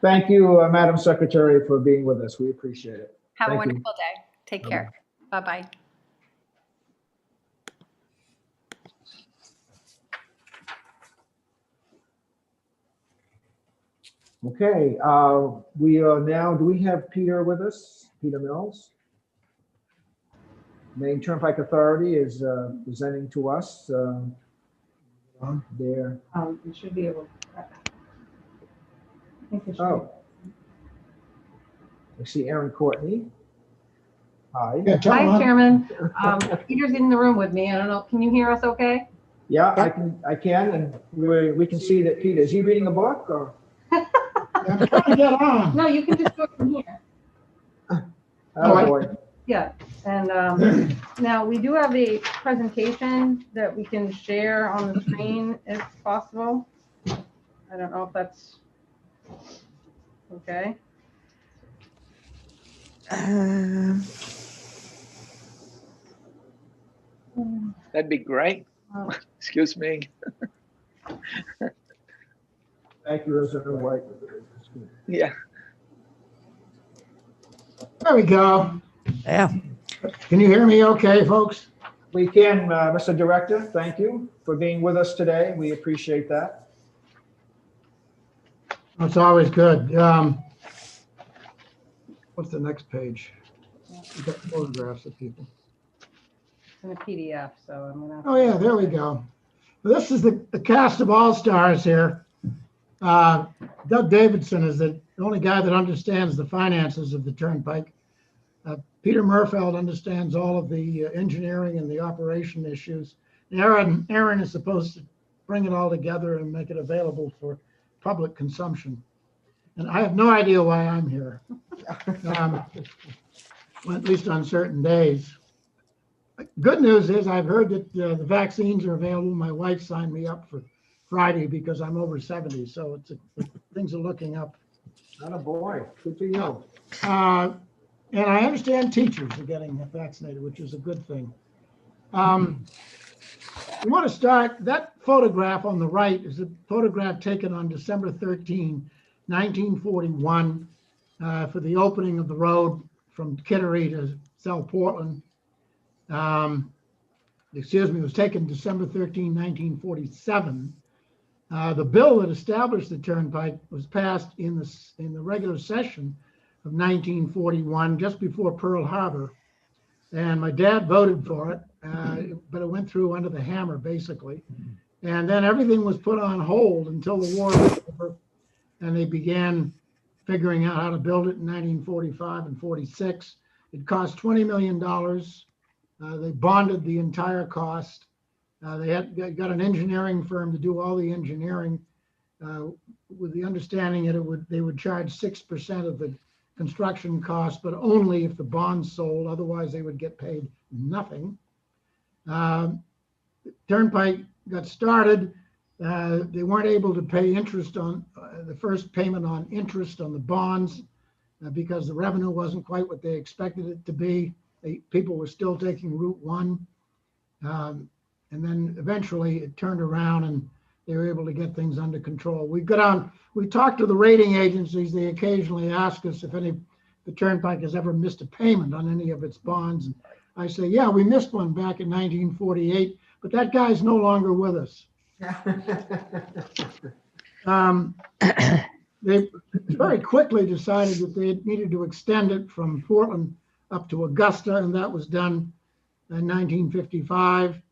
Thank you, Madam Secretary, for being with us. We appreciate it. Have a Thank you. wonderful day. Take care. Bye-bye. Okay, we are now, do we have Peter with us? Peter Mills? Maine Turnpike Authority is presenting to us their, You should be able. I think it should oh. I see Aaron Courtney. Hi. Hi, Chairman. Peter's in the room with me. I don't know. Can you hear us okay? Yeah, I can, and we can see that Peter, is he reading a book or? I'm trying to get on. No, you can just do it from here. Oh, boy. Yeah, and now we do have a presentation that we can share on the screen if possible. I don't know if that's okay. That'd be great. Excuse me. Thank you, Rosanna White. Yeah. There we go. Yeah. Can you hear me okay, folks? We can, Mr. Director, thank you for being with us today. We appreciate that. It's always good. What's the next page? We've got photographs of people. In a PDF, so I'm gonna. Oh, yeah, there we go. This is the cast of all-stars here. Doug Davidson is the only guy that understands the finances of the Turnpike. Peter Murfeld understands all of the engineering and the operation issues. Aaron is supposed to bring it all together and make it available for public consumption. And I have no idea why I'm here, well, at least on certain days. Good news is I've heard that the vaccines are available. My wife signed me up for Friday because I'm over 70, so things are looking up. Not a boy. Good to know. And I understand teachers are getting vaccinated, which is a good thing. We want to start, that photograph on the right is a photograph taken on December 13, 1941, for the opening of the road from Kittery to South Portland. Excuse me, it was taken December 13, 1947. The bill that established the turnpike was passed in the regular session of 1941, just before Pearl Harbor. And my dad voted for it, but it went through under the hammer, basically. And then everything was put on hold until the war was over, and they began figuring out how to build it in 1945 and 46. It cost $20 million. They bonded the entire cost. They got an engineering firm to do all the engineering, with the understanding that they would charge 6% of the construction cost, but only if the bonds sold. Otherwise, they would get paid nothing. Turnpike got started. They weren't able to pay interest on the first payment on interest on the bonds because the revenue wasn't quite what they expected it to be. People were still taking Route 1. And then eventually it turned around and they were able to get things under control. We talked to the rating agencies. They occasionally ask us if the Turnpike has ever missed a payment on any of its bonds. And I say, yeah, we missed one back in 1948, but that guy's no longer with us. They very quickly decided that they needed to extend it from Portland up to Augusta, and that was done in 1955.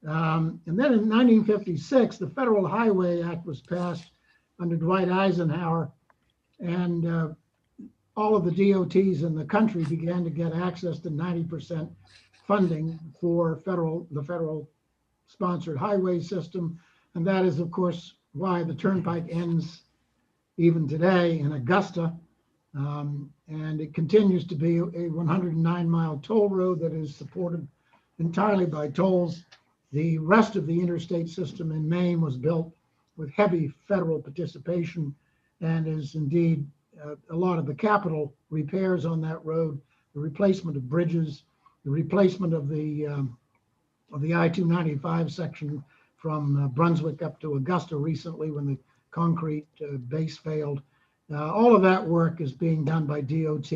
And then in 1956, the Federal Highway Act was passed under Dwight Eisenhower, and all of the DOTs in the country began to get access to 90% funding for the federal sponsored highway system. And that is, of course, why the Turnpike ends even today in Augusta. And it continues to be a 109-mile toll road that is supported entirely by tolls. The rest of the interstate system in Maine was built with heavy federal participation and is indeed a lot of the capital repairs on that road, the replacement of bridges, the replacement of the I-295 section from Brunswick up to Augusta recently when the concrete base failed. All of that work is being done by DOT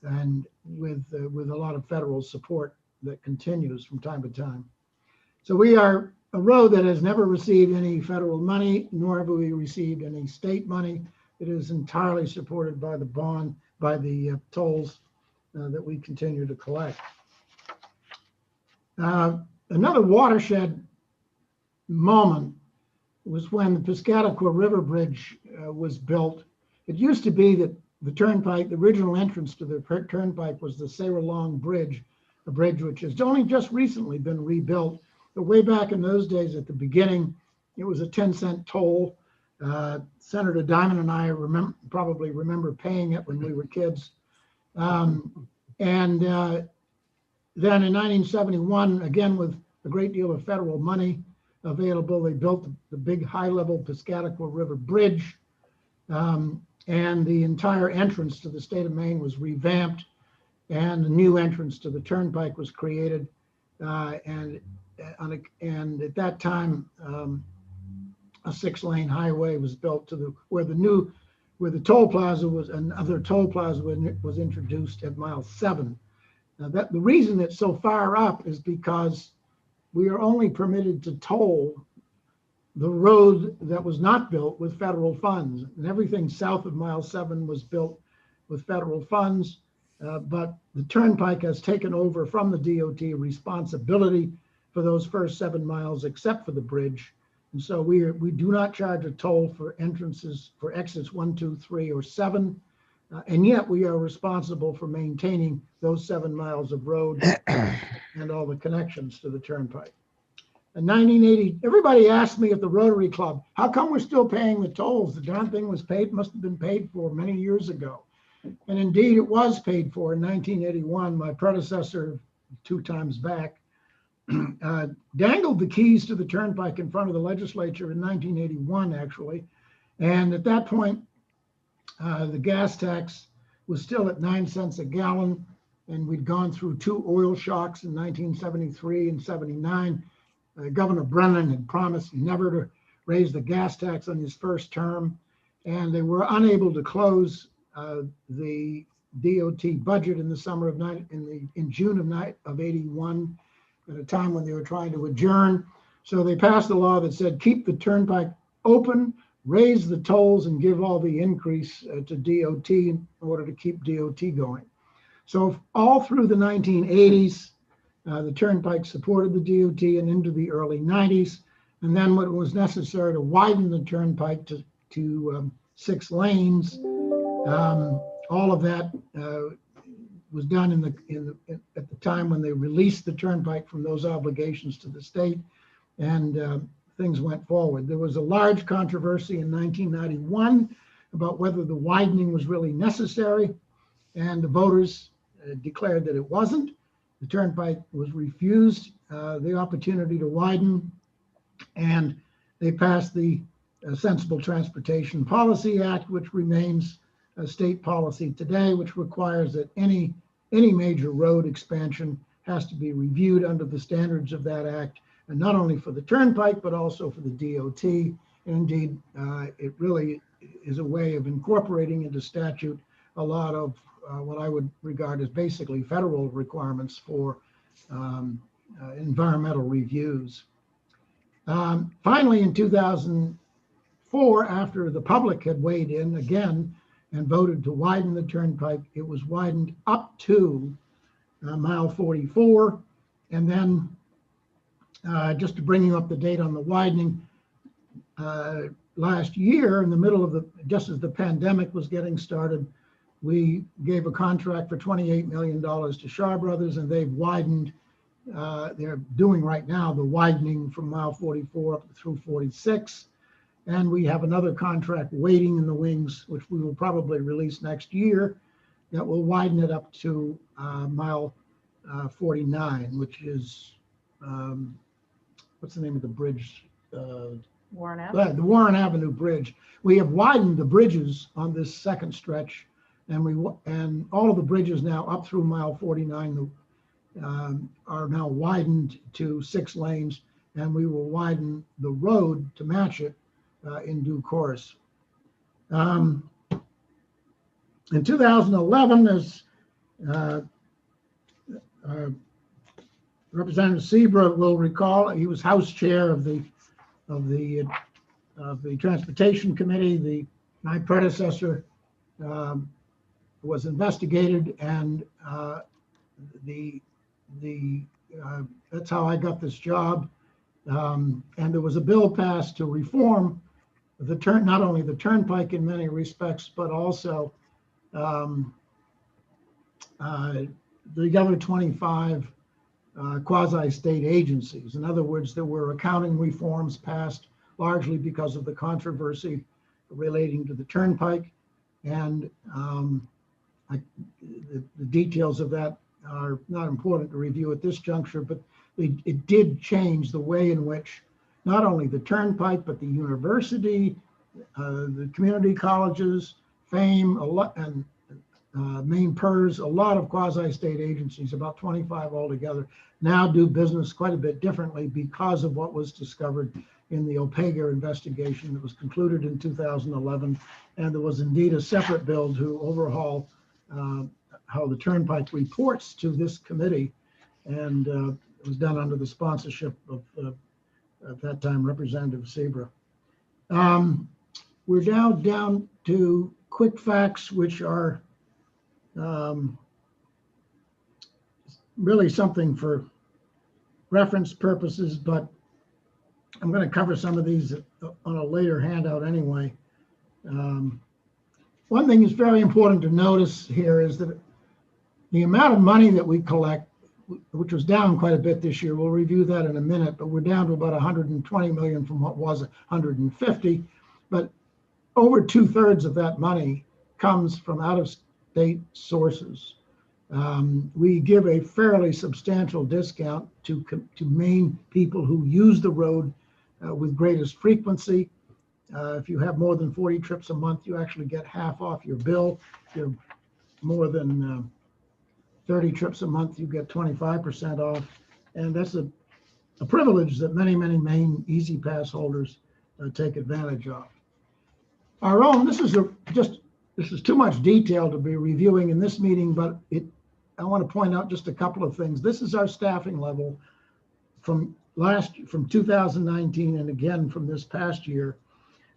and with a lot of federal support that continues from time to time. So we are a road that has never received any federal money, nor have we received any state money. It is entirely supported by the tolls that we continue to collect. Another watershed moment was when the Piscataqua River Bridge was built. It used to be that the turnpike, the original entrance to the turnpike was the Sarah Long Bridge, a bridge which has only just recently been rebuilt. But way back in those days, at the beginning, it was a 10-cent toll. Senator Diamond and I probably remember paying it when we were kids. Then in 1971, again with a great deal of federal money available, they built the big high-level Piscataqua River Bridge, and the entire entrance to the state of Maine was revamped, and a new entrance to the turnpike was created. And at that time, a 6-lane highway was built to where the toll plaza was, another toll plaza was introduced at mile 7. Now the reason it's so far up is because we are only permitted to toll the road that was not built with federal funds, and everything south of mile 7 was built with federal funds. But the turnpike has taken over from the DOT responsibility for those first 7 miles, except for the bridge. And so we do not charge a toll for entrances for exits 1, 2, 3, or 7. And yet we are responsible for maintaining those 7 miles of road and all the connections to the turnpike. In 1980, everybody asked me at the Rotary Club, how come we're still paying the tolls? The darn thing was paid, must have been paid for many years ago. And indeed it was paid for in 1981. My predecessor, 2 times back, dangled the keys to the turnpike in front of the legislature in 1981, actually. And at that point, the gas tax was still at 9 cents a gallon, and we'd gone through 2 oil shocks in 1973 and 79. Governor Brennan had promised never to raise the gas tax on his first term, and they were unable to close the DOT budget in the summer of in June of 81, at a time when they were trying to adjourn. So they passed a law that said keep the turnpike open, raise the tolls, and give all the increase to DOT in order to keep DOT going. So all through the 1980s, the turnpike supported the DOT and into the early 90s. And then when it was necessary to widen the turnpike to 6 lanes, all of that was done at the time when they released the turnpike from those obligations to the state, and things went forward. There was a large controversy in 1991 about whether the widening was really necessary, and the voters declared that it wasn't. The turnpike was refused the opportunity to widen, and they passed the Sensible Transportation Policy Act, which remains a state policy today, which requires that any major road expansion has to be reviewed under the standards of that act, and not only for the turnpike, but also for the DOT. And indeed, it really is a way of incorporating into statute a lot of what I would regard as basically federal requirements for environmental reviews. Finally, in 2004, after the public had weighed in again and voted to widen the turnpike, it was widened up to mile 44. And then just to bring you up to date on the widening, last year in the middle of just as the pandemic was getting started, we gave a contract for $28 million to Shaw Brothers, and they've widened. They're doing right now the widening from mile 44 up through 46. And we have another contract waiting in the wings, which we will probably release next year, that will widen it up to mile 49, which is, what's the name of the bridge? Warren Avenue. The Warren Avenue Bridge. We have widened the bridges on this second stretch, and all of the bridges now up through mile 49 are now widened to 6 lanes, and we will widen the road to match it in due course. In 2011, as Representative Seabrook will recall, he was House Chair of the Transportation Committee. My predecessor was investigated, and that's how I got this job. And there was a bill passed to reform not only the turnpike in many respects, but also the other 25 quasi-state agencies. In other words, there were accounting reforms passed largely because of the controversy relating to the turnpike, and the details of that are not important to review at this juncture, but it did change the way in which not only the turnpike, but the university, the community colleges, FAME, and Maine PERS, a lot of quasi-state agencies, about 25 altogether, now do business quite a bit differently because of what was discovered in the Opega investigation that was concluded in 2011. And there was indeed a separate bill to overhaul how the turnpike reports to this committee, and it was done under the sponsorship of, at that time, Representative Seabrook. We're now down to quick facts, which are really something for reference purposes, but I'm going to cover some of these on a later handout anyway. One thing that's very important to notice here is that the amount of money that we collect, which was down quite a bit this year, we'll review that in a minute, but we're down to about 120 million from what was 150. But over 2/3 of that money comes from out-of-state sources. We give a fairly substantial discount to Maine people who use the road with greatest frequency. If you have more than 40 trips a month, you actually get half off your bill. If you're more than 30 trips a month, you get 25% off. And that's a privilege that many Maine Easy Pass holders take advantage of. Our own, this is too much detail to be reviewing in this meeting, but I want to point out just a couple of things. This is our staffing level from 2019 and again from this past year.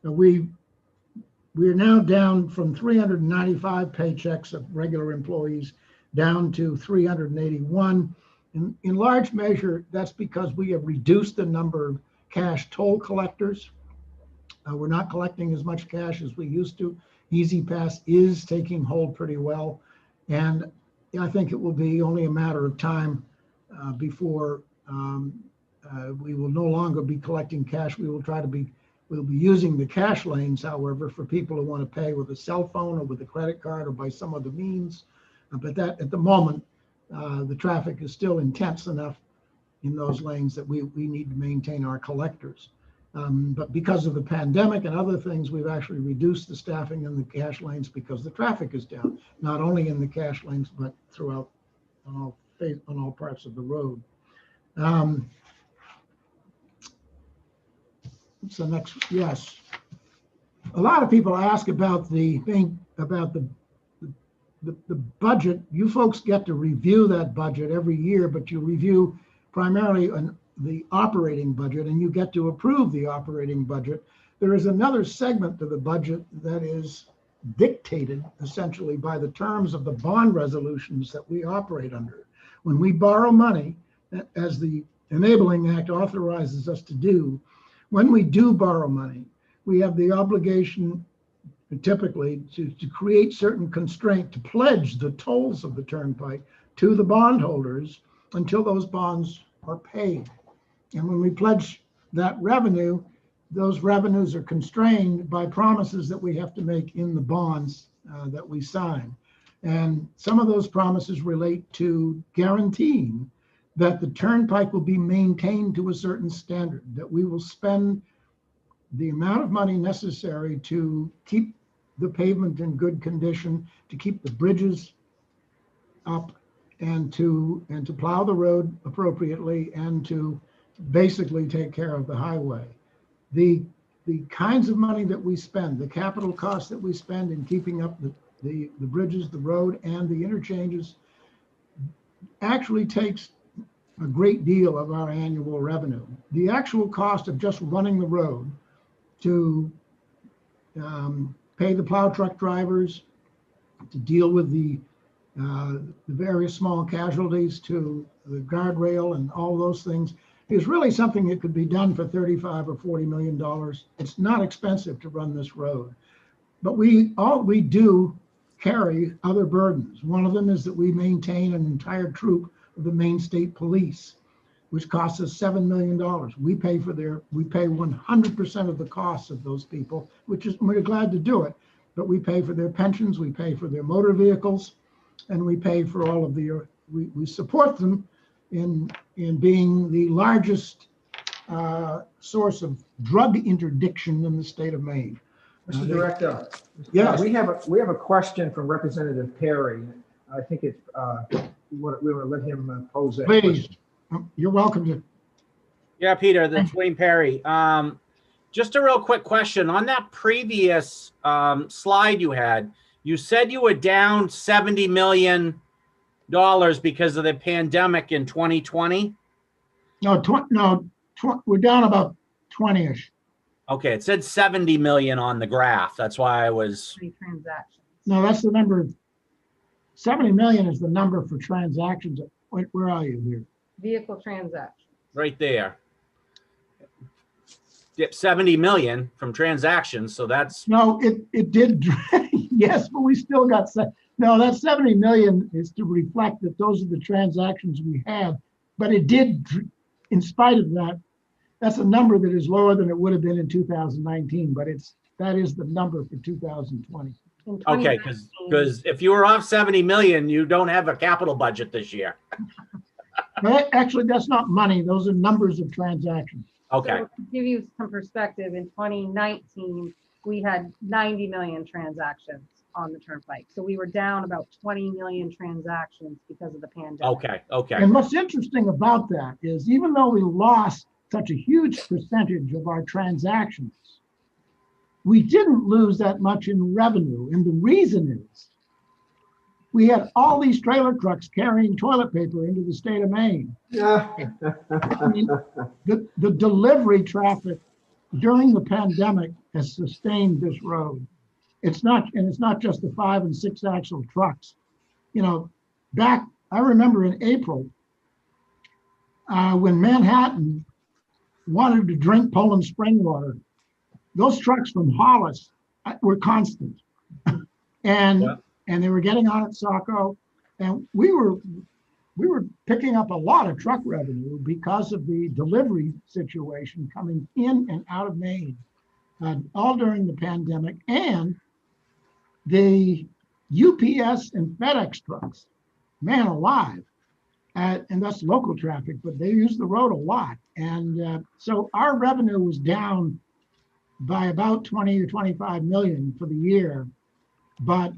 We're now down from 395 paychecks of regular employees down to 381. In large measure, that's because we have reduced the number of cash toll collectors. We're not collecting as much cash as we used to. Easy Pass is taking hold pretty well. And I think it will be only a matter of time before we will no longer be collecting cash. We'll be using the cash lanes, however, for people who want to pay with a cell phone or with a credit card or by some other means. But that at the moment, the traffic is still intense enough in those lanes that we need to maintain our collectors. But because of the pandemic and other things, we've actually reduced the staffing in the cash lanes because the traffic is down, not only in the cash lanes, but throughout on all parts of the road. So next, yes. A lot of people ask about the budget. You folks get to review that budget every year, but you review primarily the operating budget, and you get to approve the operating budget. There is another segment to the budget that is dictated essentially by the terms of the bond resolutions that we operate under. When we borrow money, as the Enabling Act authorizes us to do, when we do borrow money, we have the obligation typically to create certain constraint, to pledge the tolls of the turnpike to the bondholders until those bonds are paid. And when we pledge that revenue, those revenues are constrained by promises that we have to make in the bonds that we sign. And some of those promises relate to guaranteeing that the turnpike will be maintained to a certain standard, that we will spend the amount of money necessary to keep the pavement in good condition, to keep the bridges up, and to plow the road appropriately, and to basically take care of the highway. The kinds of money that we spend, the capital costs that we spend in keeping up the bridges, the road, and the interchanges actually takes a great deal of our annual revenue. The actual cost of just running the road to pay the plow truck drivers, to deal with the various small casualties, to the guardrail and all those things, is really something that could be done for $35 or $40 million. It's not expensive to run this road, but we do carry other burdens. One of them is that we maintain an entire troop of the Maine State Police, which costs us $7 million. We pay 100% of the costs of those people, we're glad to do it, but we pay for their pensions, we pay for their motor vehicles, and we pay for all of we support them in being the largest source of drug interdiction in the state of Maine. Mr. Director. Yes. We have a question from Representative Perry. I think we want to let him pose that. Please, question. You're welcome to. Yeah, Peter, that's Wayne Perry. Just a real quick question. On that previous slide you had, you said you were down $70 million because of the pandemic in 2020? We're down about 20-ish. Okay, it said 70 million on the graph. That's why I was. Transactions. No, that's the number. 70 million is the number for transactions. Where are you here? Vehicle transactions. Right there. Yep, 70 million from transactions. So that's. No, it did. Yes, but we still got. No, that 70 million is to reflect that those are the transactions we have. But it did, in spite of that, that's a number that is lower than it would have been in 2019, but that is the number for 2020. Okay, because if you were off 70 million, you don't have a capital budget this year. Actually, that's not money. Those are numbers of transactions. Okay. So to give you some perspective, in 2019, we had 90 million transactions. on the turnpike. So we were down about 20 million transactions because of the pandemic. Okay, okay. And what's interesting about that is even though we lost such a huge percentage of our transactions, we didn't lose that much in revenue. And the reason is we had all these trailer trucks carrying toilet paper into the state of Maine. I mean, the delivery traffic during the pandemic has sustained this road. It's not just the 5 and 6 axle trucks. You know, I remember in April, when Manhattan wanted to drink Poland spring water, those trucks from Hollis were constant. And they were getting on at Saco, and we were picking up a lot of truck revenue because of the delivery situation coming in and out of Maine, all during the pandemic. And the UPS and FedEx trucks, man alive, and that's local traffic, but they use the road a lot. And so our revenue was down by about 20 to 25 million for the year, but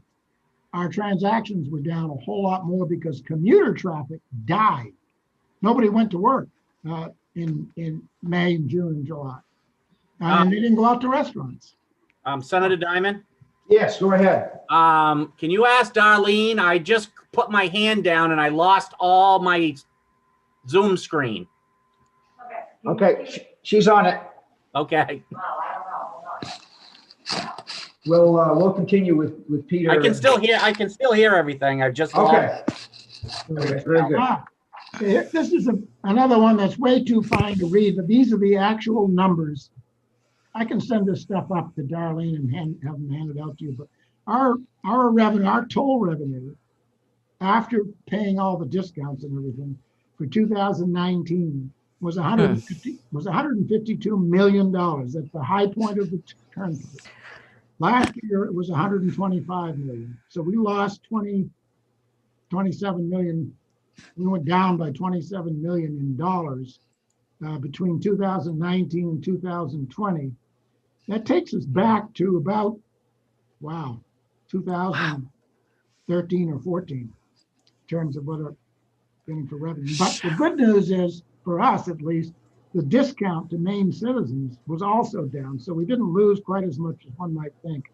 our transactions were down a whole lot more because commuter traffic died. Nobody went to work in May, June, and July. And they didn't go out to restaurants. Senator Diamond? Yes, go ahead. Can you ask Darlene? I just put my hand down and I lost all my Zoom screen. Okay, she's on it. Okay. We'll continue with Peter. I can still hear everything. I've just Okay. Okay, very good. This is another one that's way too fine to read, but these are the actual numbers. I can send this stuff up to Darlene and have them handed out to you, but our revenue, our toll revenue, after paying all the discounts and everything for 2019 was $152 million. That's the high point of the turnpike. Last year it was 125 million. So we lost 27 million. We went down by 27 million in dollars between 2019 and 2020. That takes us back to about, 2013 or 14 in terms of what we're getting for revenue. But the good news is, for us at least, the discount to Maine citizens was also down. So we didn't lose quite as much as one might think,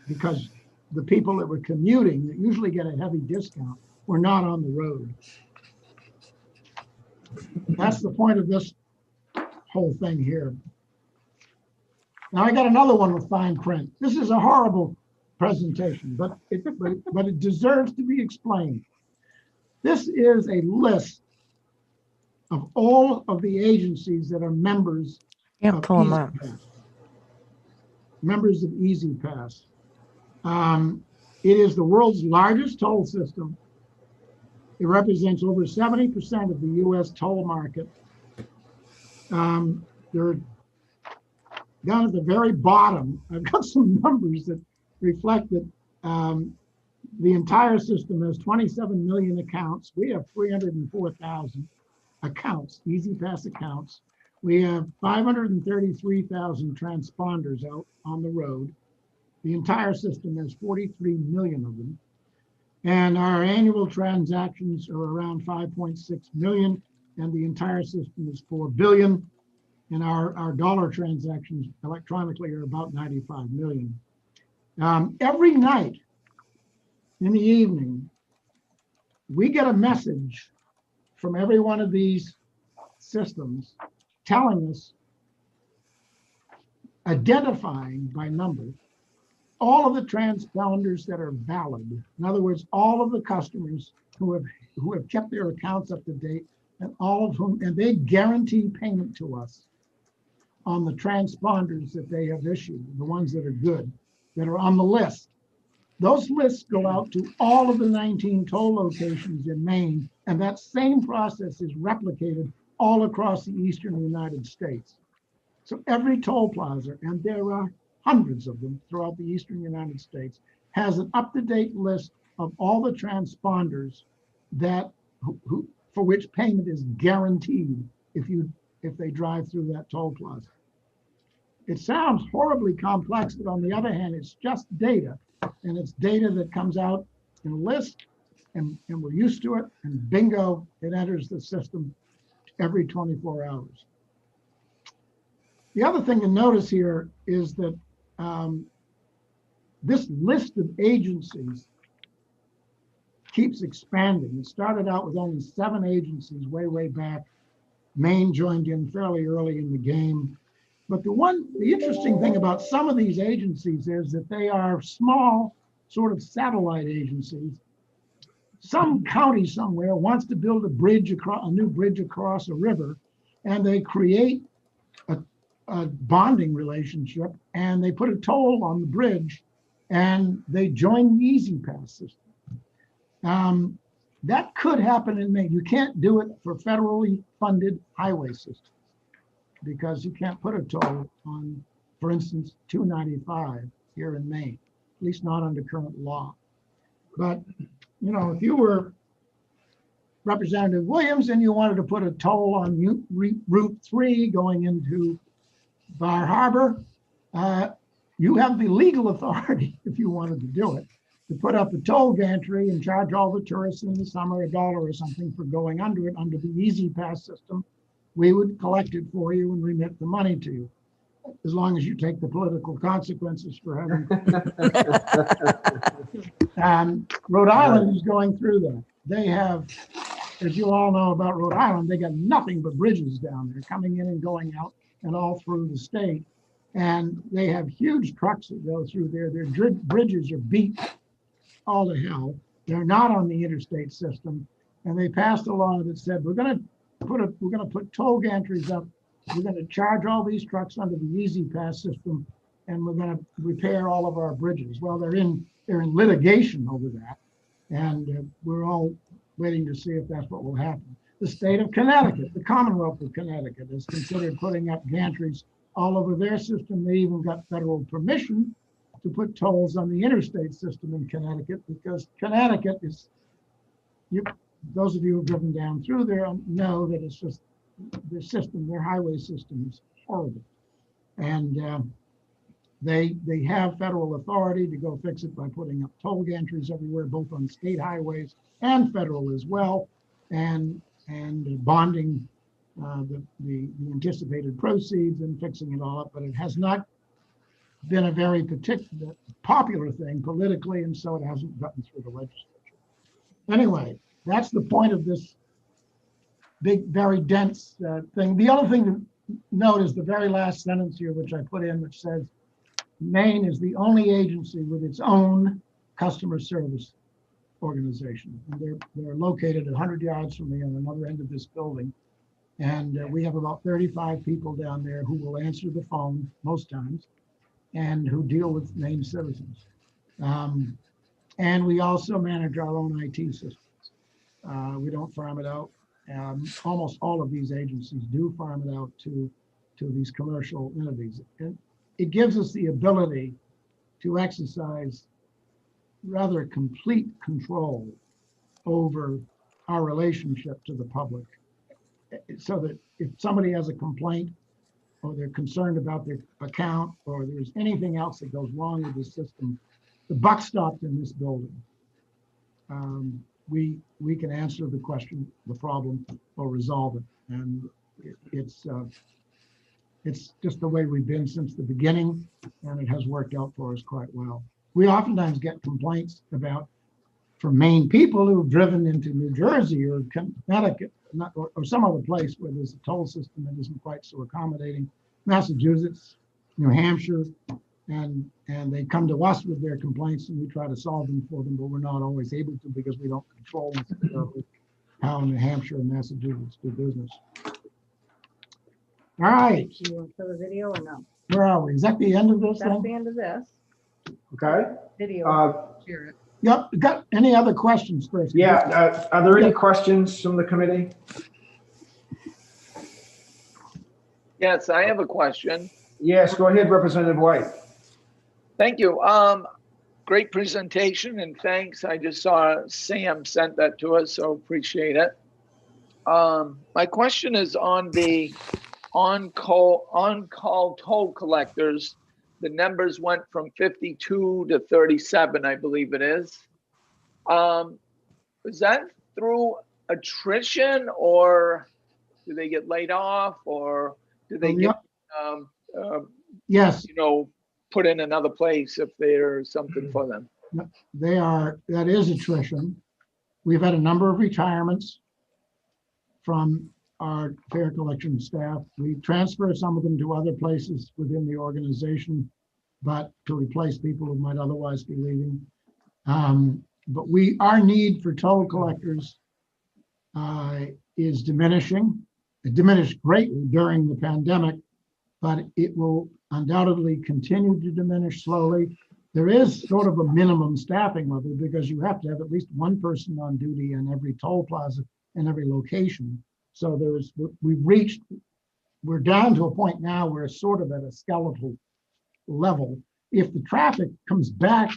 because the people that were commuting that usually get a heavy discount were not on the road. That's the point of this whole thing here. Now I got another one with fine print. This is a horrible presentation, but it deserves to be explained. This is a list of all of the agencies that are members of E-ZPass. Members of E-ZPass. It is the world's largest toll system. It represents over 70% of the US toll market. They're down at the very bottom. I've got some numbers that reflect that the entire system has 27 million accounts. We have 304,000 accounts, E-ZPass accounts. We have 533,000 transponders out on the road. The entire system has 43 million of them. And our annual transactions are around 5.6 million, and the entire system is 4 billion. And our dollar transactions electronically are about 95 million. Every night in the evening, we get a message from every one of these systems telling us, identifying by number, all of the transponders that are valid. In other words, all of the customers who have kept their accounts up to date, and all of whom, and they guarantee payment to us on the transponders that they have issued, the ones that are good, that are on the list. Those lists go out to all of the 19 toll locations in Maine, and that same process is replicated all across the eastern United States. So every toll plaza, and there are hundreds of them throughout the eastern United States, has an up-to-date list of all the transponders that for which payment is guaranteed if they drive through that toll plaza. It sounds horribly complex, but on the other hand, it's just data. And it's data that comes out in a list, and we're used to it, and bingo, it enters the system every 24 hours. The other thing to notice here is that this list of agencies keeps expanding. It started out with only 7 agencies way back. Maine joined in fairly early in the game. But the interesting thing about some of these agencies is that they are small, sort of satellite agencies. Some county somewhere wants to build a new bridge across a river, and they create a bonding relationship, and they put a toll on the bridge, and they join the Easy Pass system. That could happen in Maine. You can't do it for federally funded highway systems because you can't put a toll on, for instance, 295 here in Maine, at least not under current law. But, you know, if you were Representative Williams and you wanted to put a toll on Route 3 going into Bar Harbor, you have the legal authority, if you wanted to do it, to put up a toll gantry and charge all the tourists in the summer $1 or something for going under it under the Easy Pass system. We would collect it for you and remit the money to you, as long as you take the political consequences for having. Rhode Island is going through that. They have, as you all know about Rhode Island, they got nothing but bridges down there coming in and going out and all through the state. And they have huge trucks that go through there. Their bridges are beat all to hell. They're not on the interstate system. And they passed a law that said, we're going to put toll gantries up. We're going to charge all these trucks under the Easy Pass system, and we're going to repair all of our bridges. Well, they're in litigation over that, and we're all waiting to see if that's what will happen. The state of Connecticut, the Commonwealth of Connecticut, has considered putting up gantries all over their system. They even got federal permission to put tolls on the interstate system in Connecticut, because Connecticut is, those of you who've driven down through there know that it's just their system, their highway system is horrible. And they have federal authority to go fix it by putting up toll gantries everywhere, both on state highways and federal as well, and bonding the anticipated proceeds and fixing it all up. But it has not been a very popular thing politically, and so it hasn't gotten through the legislature. Anyway, that's the point of this big, very dense thing. The other thing to note is the very last sentence here, which I put in, which says Maine is the only agency with its own customer service organization. And they're located 100 yards from me on another end of this building. And we have about 35 people down there who will answer the phone most times and who deal with Maine citizens. And we also manage our own IT systems. We don't farm it out. Almost all of these agencies do farm it out to these commercial entities. And it gives us the ability to exercise rather complete control over our relationship to the public, so that if somebody has a complaint or they're concerned about their account or there's anything else that goes wrong with the system, the buck stopped in this building. We can answer the question, the problem, or resolve it. And it's just the way we've been since the beginning, and it has worked out for us quite well. We oftentimes get complaints from Maine people who've driven into New Jersey or Connecticut, or some other place where there's a toll system that isn't quite so accommodating, Massachusetts, New Hampshire, and they come to us with their complaints, and we try to solve them for them, but we're not always able to because we don't control how New Hampshire and Massachusetts do business. All right. You want to show the video or no? Where are we? Is that the end of this That's thing? the end of this Okay. video. Share it. Yep. Got any other questions, Chris? Yeah, are there any questions from the committee? Yes, I have a question. Yes, go ahead, Representative White. Thank you. Great presentation, and thanks. I just saw Sam sent that to us, so appreciate it. My question is on the on-call toll collectors, the numbers went from 52 to 37, I believe it is. Is that through attrition, or do they get laid off, or do they get, Yes, put in another place if there's something for them? that is attrition. We've had a number of retirements from our fare collection staff. We transfer some of them to other places within the organization, but to replace people who might otherwise be leaving. But our need for toll collectors is diminishing. It diminished greatly during the pandemic, but it will undoubtedly continue to diminish slowly. There is sort of a minimum staffing level because you have to have at least one person on duty in every toll plaza in every location. So we're down to a point now where it's sort of at a skeletal level. If the traffic comes back,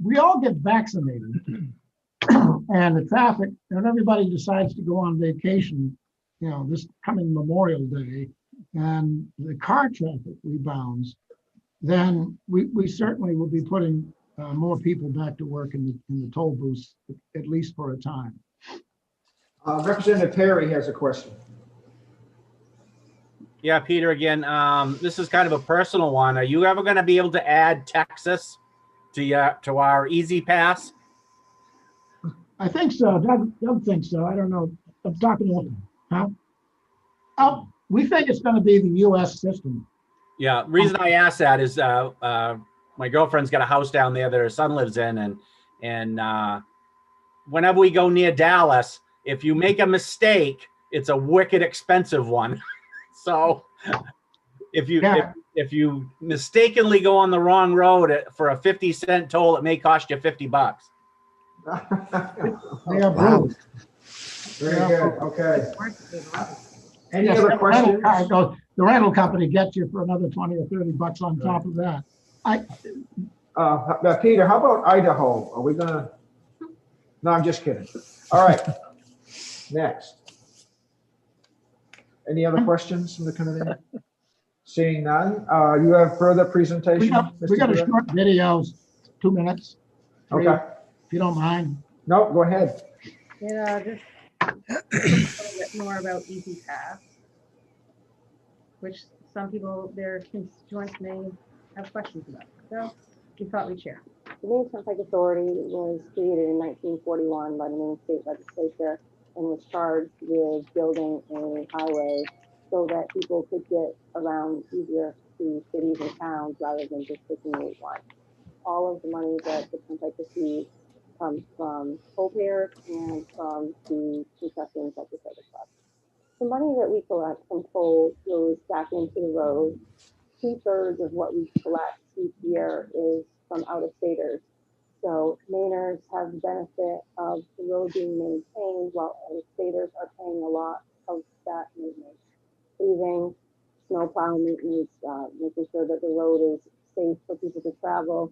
we all get vaccinated and the traffic, and everybody decides to go on vacation, this coming Memorial Day, and the car traffic rebounds, then we certainly will be putting more people back to work in the toll booths, at least for a time. Representative Perry has a question. Yeah, Peter, again, this is kind of a personal one. Are you ever going to be able to add Texas to our Easy Pass? I think so. Doug thinks so. I don't know. I'm talking to him. Huh? Oh, we think it's going to be the U.S. system. Yeah, reason I asked that is my girlfriend's got a house down there that her son lives in, and whenever we go near Dallas, if you make a mistake, it's a wicked expensive one. So if you mistakenly go on the wrong road for a 50-cent toll, it may cost you $50. They are brutal. Very good. Okay. Any other questions? The rental company gets you for another 20 or 30 bucks on top of that. Peter, how about Idaho? Are we gonna? No, I'm just kidding. All right. Next. Any other questions from the committee? Seeing none, you have further presentation? We got a short video, 2 minutes. Okay. If you don't mind. No, go ahead. Just a little bit more about Easy Pass, which some people, their constituents may have questions about. So we thought we'd share. The Maine Turnpike Authority was created in 1941 by the Maine State Legislature and was charged with building a highway so that people could get around easier to cities and towns rather than just taking Route 1. All of the money that the Turnpike receives comes from toll payers and from the concessions at the service club. The money that we collect from tolls goes back into the road. 2/3 of what we collect each year is from out-of-staters. So Mainers have the benefit of the road being maintained while out-of-staters are paying a lot of that maintenance. Paving, snowplow maintenance, making sure that the road is safe for people to travel.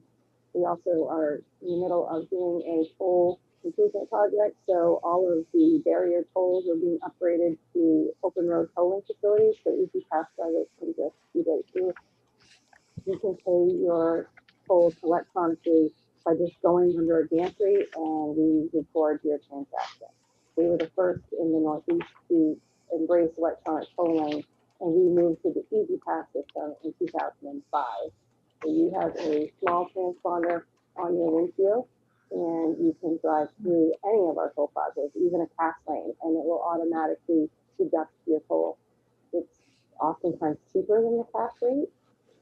We also are in the middle of doing a toll improvement project. So all of the barrier tolls are being upgraded to open road tolling facilities. So Easy Pass drivers can just speed right through. You can pay your tolls electronically by just going under a gantry and we record your transaction. We were the first in the Northeast to embrace electronic tolling, and we moved to the Easy Pass system in 2005. So you have a small transponder on your windshield, and you can drive through any of our toll plazas, even a pass lane, and it will automatically deduct your toll. It's oftentimes cheaper than the pass rate.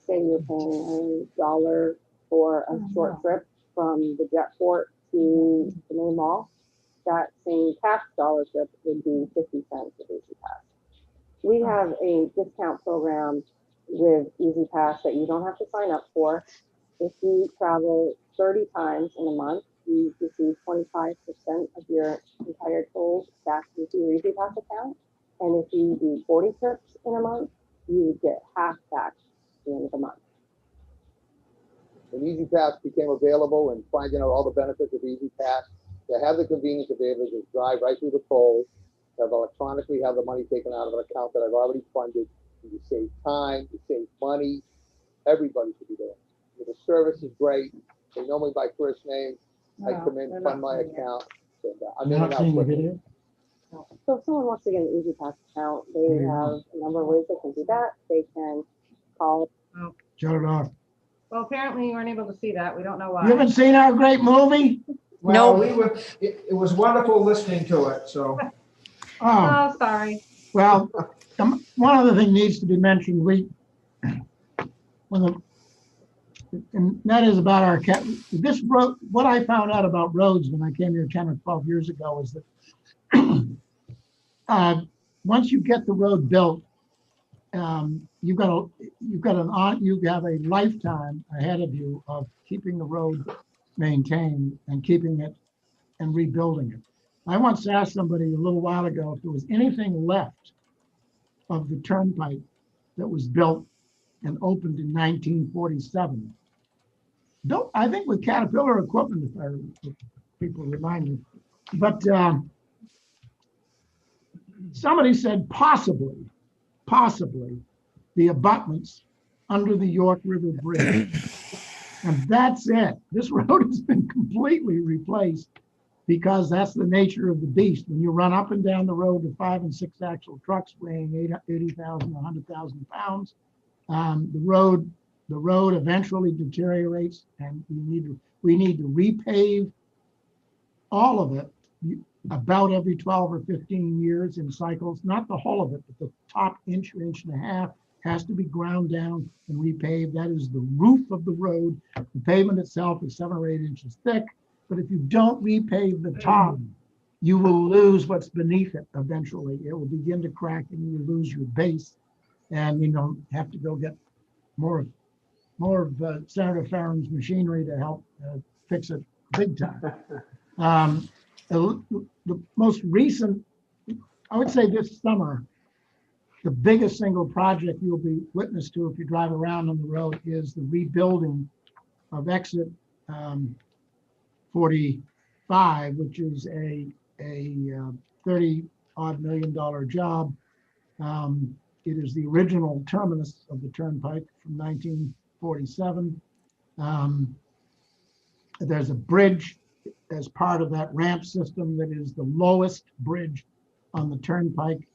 Say you're paying $1 for a short trip from the Jetport to the main mall. That same cash dollar trip would be 50 cents of Easy Pass. We have a discount program with Easy Pass that you don't have to sign up for. If you travel 30 times in a month, you receive 25% of your entire tolls back into your Easy Pass account. And if you do 40 trips in a month, you would get half back at the end of the month. When Easy Pass became available and finding out all the benefits of Easy Pass, to have the convenience to be able to just drive right through the tolls, have electronically have the money taken out of an account that I've already funded. You save time, you save money. Everybody should be there. The service is great. They know me by first name. I No, come in, they're fund not my seeing it. account. And, I'm You're in not and out seeing the quickly. video? So if someone wants to get an Easy Pass account, they There you have go. a number of ways they can do that. They can call. Shut it off. Well, apparently you weren't able to see that. We don't know why. You haven't seen our great movie? Well, it was wonderful listening to it, so. Oh, Oh, sorry. well, one other thing needs to be mentioned. And that is about our, this road, what I found out about roads when I came here 10 or 12 years ago is that once you get the road built, you have a lifetime ahead of you of keeping the road maintained and keeping it and rebuilding it. I once asked somebody a little while ago if there was anything left of the turnpike that was built and opened in 1947. I think with Caterpillar equipment, if people remind me, but somebody said possibly the abutments under the York River Bridge. And that's it. This road has been completely replaced because that's the nature of the beast. When you run up and down the road with 5 and 6 axle trucks weighing 80,000, 100,000 pounds, the road eventually deteriorates, and we need to repave all of it about every 12 or 15 years in cycles, not the whole of it, but the top inch or inch and a half has to be ground down and repaved. That is the roof of the road. The pavement itself is 7 or 8 inches thick, but if you don't repave the top, you will lose what's beneath it eventually. It will begin to crack and you will lose your base, and you don't have to go get more of Senator Farron's machinery to help fix it big time. The most recent, I would say this summer, the biggest single project you'll be witness to if you drive around on the road is the rebuilding of exit 45, which is a $30-odd million job. It is the original terminus of the turnpike from 1947. There's a bridge as part of that ramp system that is the lowest bridge on the turnpike.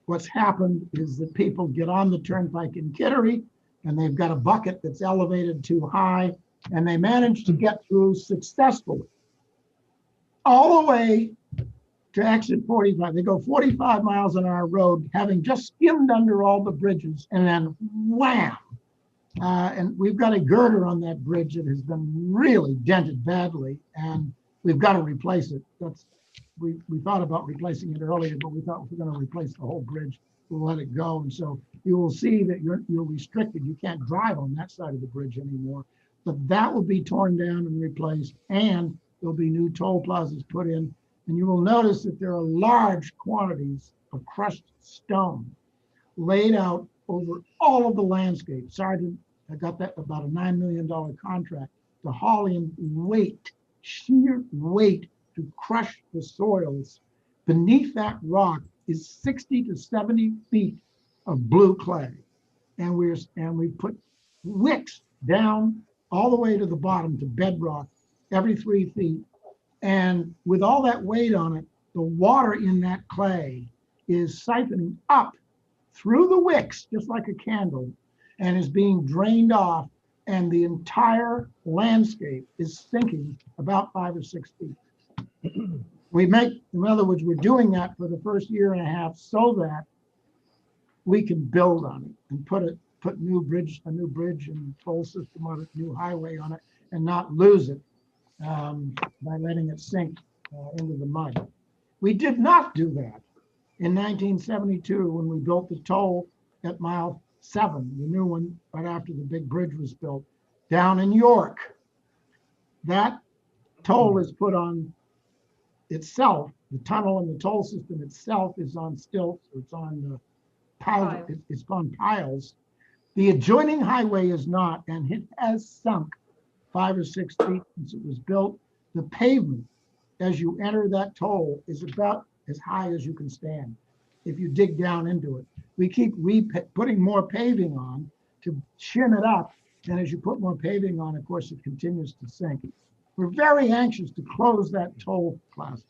What's happened is that people get on the turnpike in Kittery and they've got a bucket that's elevated too high, and they manage to get through successfully all the way to exit 45. They go 45 miles on our road, having just skimmed under all the bridges, and then wham. And we've got a girder on that bridge that has been really dented badly, and we've got to replace it. We thought about replacing it earlier, but we thought if we're going to replace the whole bridge, we'll let it go. And so you will see that you're restricted. You can't drive on that side of the bridge anymore. But that will be torn down and replaced, and there'll be new toll plazas put in. And you will notice that there are large quantities of crushed stone laid out over all of the landscape. Sergeant, I got that about a $9 million contract to haul in weight, sheer weight, to crush the soils. Beneath that rock is 60 to 70 feet of blue clay. And we put wicks down all the way to the bottom to bedrock every 3 feet. And with all that weight on it, the water in that clay is siphoning up through the wicks, just like a candle, and is being drained off. And the entire landscape is sinking about 5 or 6 feet. In other words, we're doing that for the first year and a half so that we can build on it and put a new bridge and toll system on it, new highway on it, and not lose it by letting it sink into the mud. We did not do that in 1972 when we built the toll at mile 7, the new one, right after the big bridge was built, down in York. That toll is put on itself. The tunnel and the toll system itself is on stilts, or it's on piles. It's on piles. The adjoining highway is not, and it has sunk 5 or 6 feet since it was built. The pavement, as you enter that toll, is about as high as you can stand if you dig down into it. We keep putting more paving on to shim it up. And as you put more paving on, of course, it continues to sink. We're very anxious to close that toll plaza.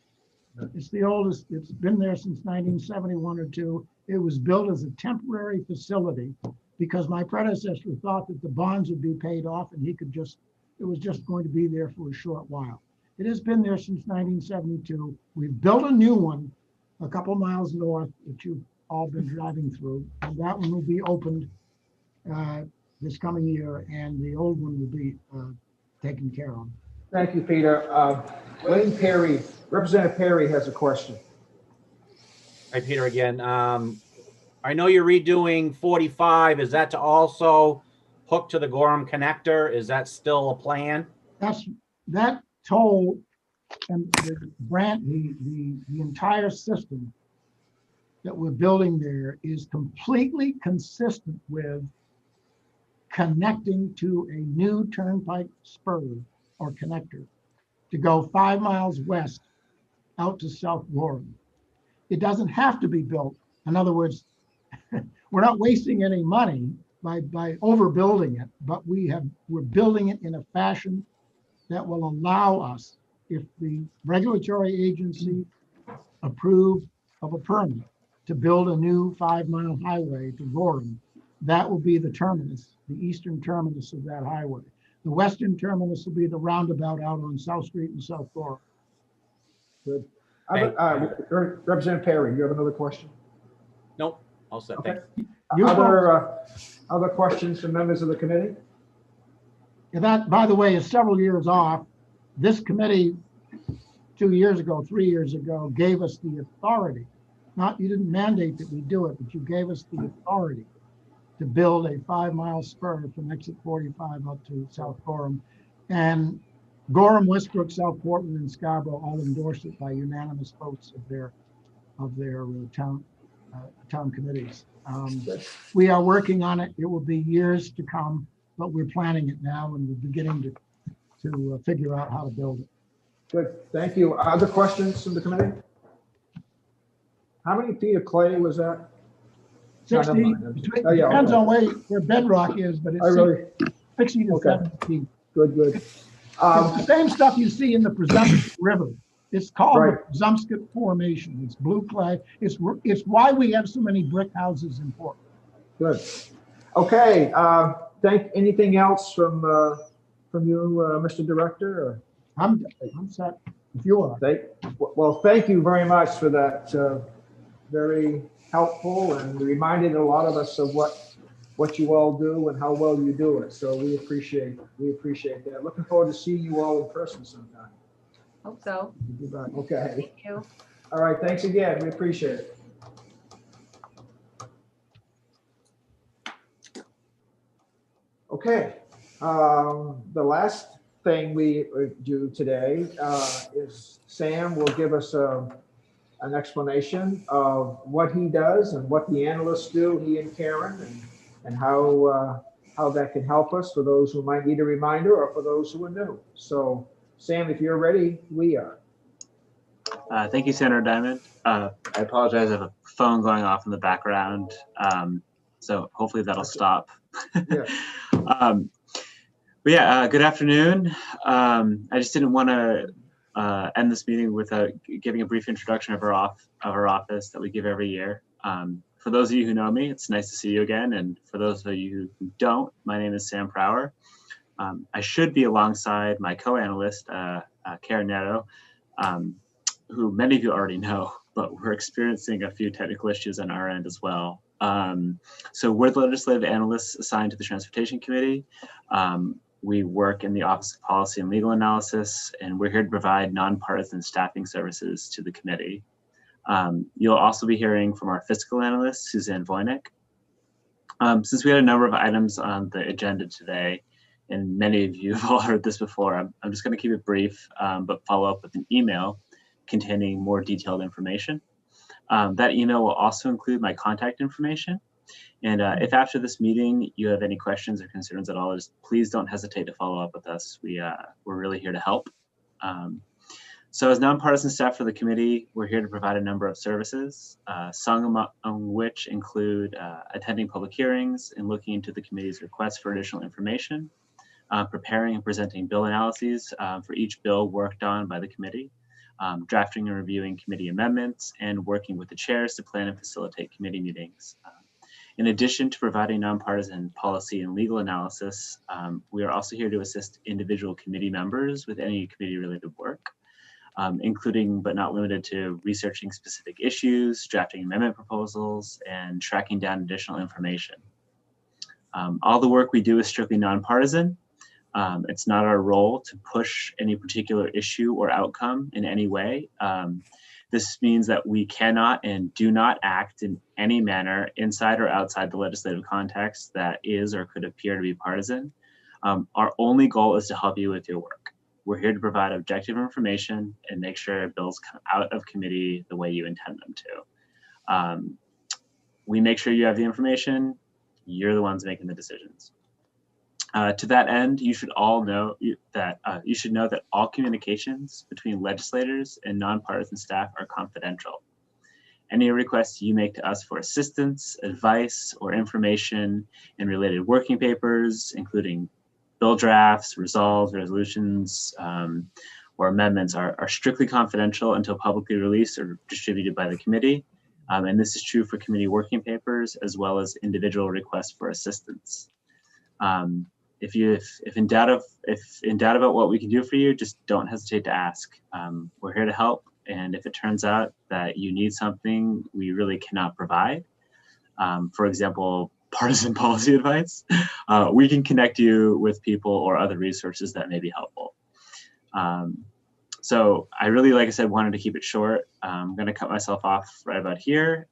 It's the oldest, it's been there since 1971 or two. It was built as a temporary facility because my predecessor thought that the bonds would be paid off and he could just, it was just going to be there for a short while. It has been there since 1972. We've built a new one a couple miles north that you've all been driving through. And that one will be opened this coming year, and the old one will be taken care of. Thank you, Peter. Wayne Perry, Representative Perry has a question. Hi, Peter again. I know you're redoing 45. Is that to also hook to the Gorham connector? Is that still a plan? That toll and the entire system that we're building there is completely consistent with connecting to a new turnpike spur or connector to go 5 miles west out to South Gorham. It doesn't have to be built. In other words, we're not wasting any money by overbuilding it, but we're building it in a fashion that will allow us, if the regulatory agency approve of a permit to build a new 5-mile highway to Gorham, that will be the terminus, the eastern terminus of that highway. The western terminus will be the roundabout out on South Street and South Gorham. Good. Representative Perry, you have another question? Nope, all set. Okay. Thanks. Other questions from members of the committee? And that, by the way, is several years off. This committee 2 years ago, 3 years ago, gave us the authority. You didn't mandate that we do it, but you gave us the authority to build a 5-mile spur from exit 45 up to South Gorham. And Gorham, Westbrook, South Portland, and Scarborough all endorsed it by unanimous votes of their town committees. We are working on it. It will be years to come, but we're planning it now and we're beginning to figure out how to build it. Good, thank you. Other questions from the committee? How many feet of clay was that? 60, depends on where bedrock is, but it's 60 to 70 feet. Good. It's the same stuff you see in the Presumpscot River. It's called the Presumpscot Formation. It's blue clay. It's why we have so many brick houses in Portland. Good. Okay. Anything else from you, Mr. Director? Or? I'm set. If you are. Well, thank you very much for that. Very helpful, and reminded a lot of us of what you all do and how well you do it. So we appreciate that. Looking forward to seeing you all in person sometime. Hope so. Okay. Thank you. All right. Thanks again. We appreciate it. Okay. The last thing we do today is Sam will give us an explanation of what he does and what the analysts do, he and Karen, and how that can help us for those who might need a reminder or for those who are new. So, Sam, if you're ready, we are. Thank you, Senator Diamond. I apologize, I have a phone going off in the background, so hopefully that'll stop. Yeah. But yeah, good afternoon. I just didn't want to end this meeting without giving a brief introduction of our office that we give every year. For those of you who know me, it's nice to see you again. And for those of you who don't, my name is Sam Prower. I should be alongside my co-analyst, Karen Netto, who many of you already know, but we're experiencing a few technical issues on our end as well. So we're the legislative analysts assigned to the Transportation Committee. We work in the Office of Policy and Legal Analysis, and we're here to provide nonpartisan staffing services to the committee. You'll also be hearing from our fiscal analyst, Suzanne Voynick. Since we had a number of items on the agenda today, and many of you have all heard this before, I'm just going to keep it brief, but follow up with an email containing more detailed information. That email will also include my contact information. And if after this meeting you have any questions or concerns at all, just please don't hesitate to follow up with us. We're really here to help. So as nonpartisan staff for the committee, we're here to provide a number of services, some among which include attending public hearings and looking into the committee's requests for additional information, preparing and presenting bill analyses for each bill worked on by the committee, drafting and reviewing committee amendments, and working with the chairs to plan and facilitate committee meetings. In addition to providing nonpartisan policy and legal analysis, we are also here to assist individual committee members with any committee-related work, including but not limited to researching specific issues, drafting amendment proposals, and tracking down additional information. All the work we do is strictly nonpartisan. It's not our role to push any particular issue or outcome in any way. This means that we cannot and do not act in any manner inside or outside the legislative context that is or could appear to be partisan. Our only goal is to help you with your work. We're here to provide objective information and make sure bills come out of committee the way you intend them to. We make sure you have the information. You're the ones making the decisions. To that end, you should all know that all communications between legislators and nonpartisan staff are confidential. Any requests you make to us for assistance, advice, or information in related working papers, including bill drafts, resolves, resolutions, or amendments, are strictly confidential until publicly released or distributed by the committee. And this is true for committee working papers as well as individual requests for assistance. If in doubt about what we can do for you, just don't hesitate to ask. We're here to help, and if it turns out that you need something we really cannot provide, for example, partisan policy advice, we can connect you with people or other resources that may be helpful. So I really, like I said, wanted to keep it short. I'm going to cut myself off right about here.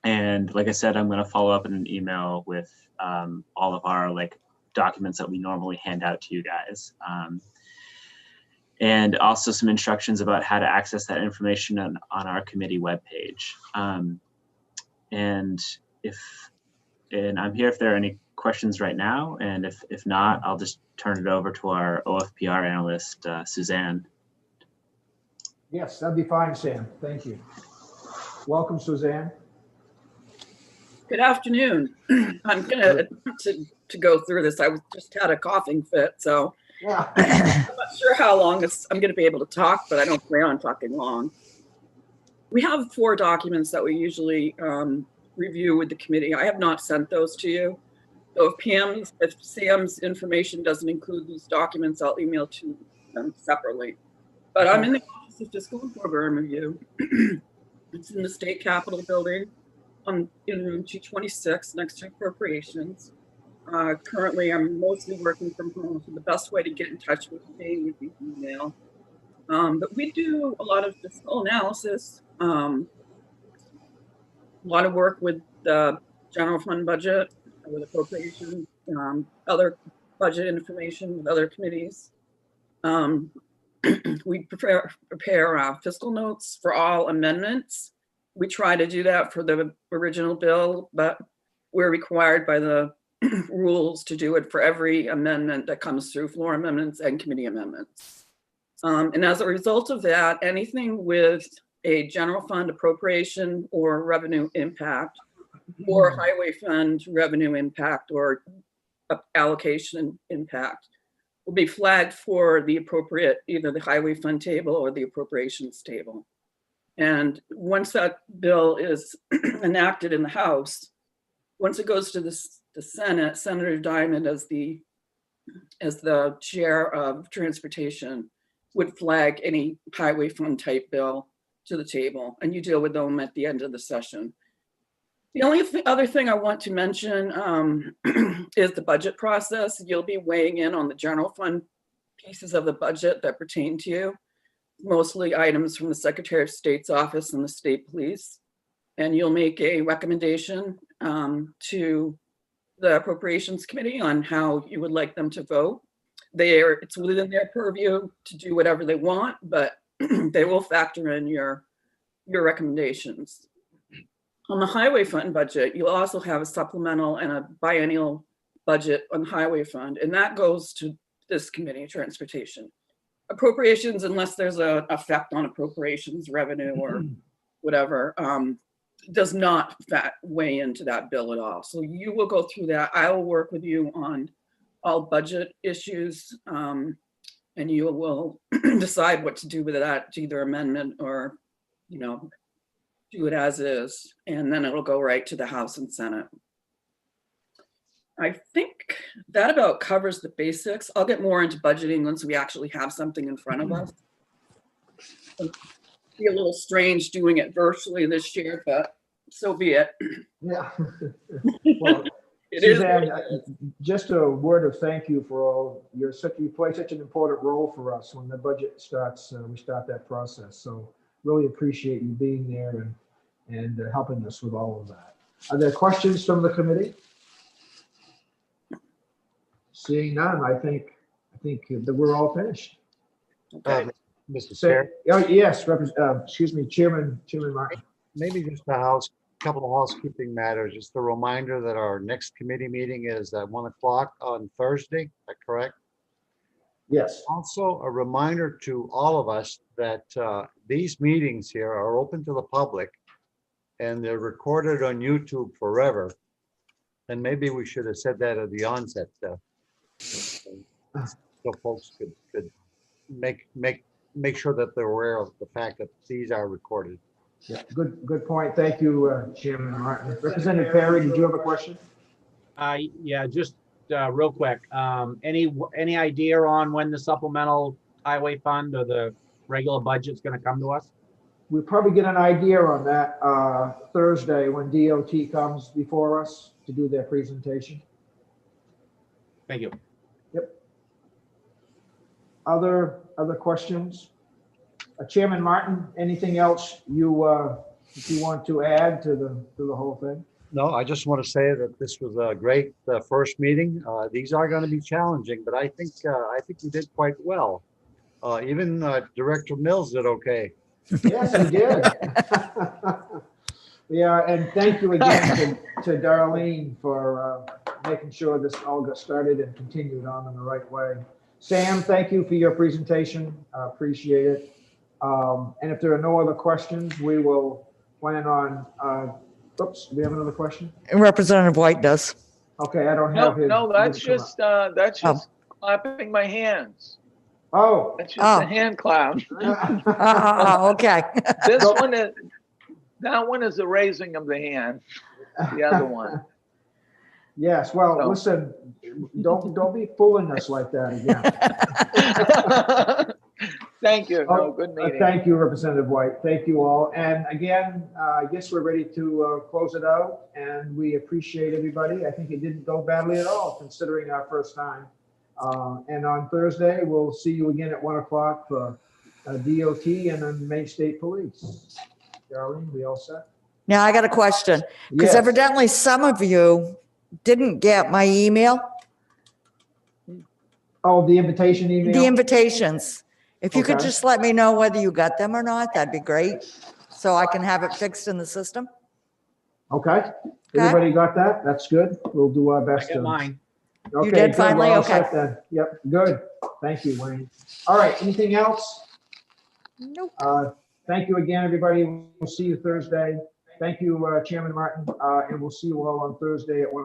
And like I said, I'm going to follow up in an email with all of our documents that we normally hand out to you guys. And also some instructions about how to access that information on our committee webpage. And I'm here if there are any questions right now. And if not, I'll just turn it over to our OFPR analyst, Suzanne. Yes, that'd be fine, Sam. Thank you. Welcome, Suzanne. Good afternoon. I'm going to attempt to go through this. I just had a coughing fit, so yeah. I'm not sure how long I'm going to be able to talk, but I don't plan on talking long. We have 4 documents that we usually review with the committee. I have not sent those to you. So if Sam's information doesn't include these documents, I'll email to them separately. But I'm in the Office of Fiscal and Program Review. It's in the State Capitol building. In room 226 next to appropriations. Currently, I'm mostly working from home, so the best way to get in touch with me would be email. But we do a lot of fiscal analysis, a lot of work with the general fund budget, with appropriations, other budget information with other committees. We prepare fiscal notes for all amendments. We try to do that for the original bill, but we're required by the rules to do it for every amendment that comes through, floor amendments and committee amendments. And as a result of that, anything with a general fund appropriation or revenue impact, or highway fund revenue impact or allocation impact will be flagged for the appropriate, either the highway fund table or the appropriations table. And once that bill is enacted in the House, once it goes to the Senate, Senator Diamond, as the chair of transportation, would flag any highway fund type bill to the table, and you deal with them at the end of the session. The only other thing I want to mention is the budget process. You'll be weighing in on the general fund pieces of the budget that pertain to you, mostly items from the Secretary of State's office and the state police. And you'll make a recommendation to the Appropriations Committee on how you would like them to vote. It's within their purview to do whatever they want, but they will factor in your recommendations. On the highway fund budget, you'll also have a supplemental and a biennial budget on the highway fund, and that goes to this committee, transportation. appropriations, unless there's a effect on appropriations revenue or whatever, does not weigh into that bill at all. So you will go through that. I will work with you on all budget issues, and you will decide what to do with that, to either amendment or, you know, do it as is, and then it'll go right to the House and Senate. I think that about covers the basics. I'll get more into budgeting once we actually have something in front of us. It'll be a little strange doing it virtually this year, but so be it. Yeah. Well, It is Suzanne, what it just a word of thank you for all, you play such an important role for us when the budget starts, we start that process. So really appreciate you being there and helping us with all of that. Are there questions from the committee? Seeing none, I think that we're all finished. Mr. Chair, Yes, excuse me, Chairman Martin. maybe just a couple of housekeeping matters. Just a reminder that our next committee meeting is at 1 o'clock on Thursday. Is that correct? Yes. Also, a reminder to all of us that these meetings here are open to the public and they're recorded on YouTube forever. And maybe we should have said that at the onset, so folks could make sure that they're aware of the fact that these are recorded. Yeah, good point. Thank you, Chairman Martin. Representative Perry, did you have a question? Yeah, just real quick. Any idea on when the supplemental highway fund or the regular budget's going to come to us? We'll probably get an idea on that Thursday when DOT comes before us to do their presentation. Thank you. Yep. Other questions? Chairman Martin, anything else you want to add to the whole thing? No, I just want to say that this was a great first meeting. These are going to be challenging, but I think we did quite well. Even Director Mills did okay. Yes, he did. Yeah, and thank you again to Darlene for making sure this all got started and continued on in the right way. Sam, thank you for your presentation. Appreciate it. And if there are no other questions, we will plan on, oops, do we have another question? Representative White does. Okay, I don't have his. No, that's just clapping my hands. Oh. That's just a hand clap. Okay. That one is a raising of the hand. The other one. Yes, well, listen, don't be fooling us like that again. Thank you. No, good meeting. Thank you, Representative White. Thank you all. And again, I guess we're ready to close it out, and we appreciate everybody. I think it didn't go badly at all, considering our first time. And on Thursday, we'll see you again at 1 o'clock for DOT and then Maine State Police. Darlene, we all set? Now I got a question, because Yes. evidently some of you didn't get my email, Oh, the invitation email? the invitations. If you could Okay. just let me know whether you got them or not, that'd be great. So I can have it fixed in the system. Okay. Everybody got that? That's good. We'll do our best. I got mine. Okay, You did good. finally? We're all Okay. set then. Yep, good. Thank you, Wayne. All right, anything else? Nope. Thank you again, everybody. We'll see you Thursday. Thank you, Chairman Martin, and we'll see you all on Thursday at 1 o'clock.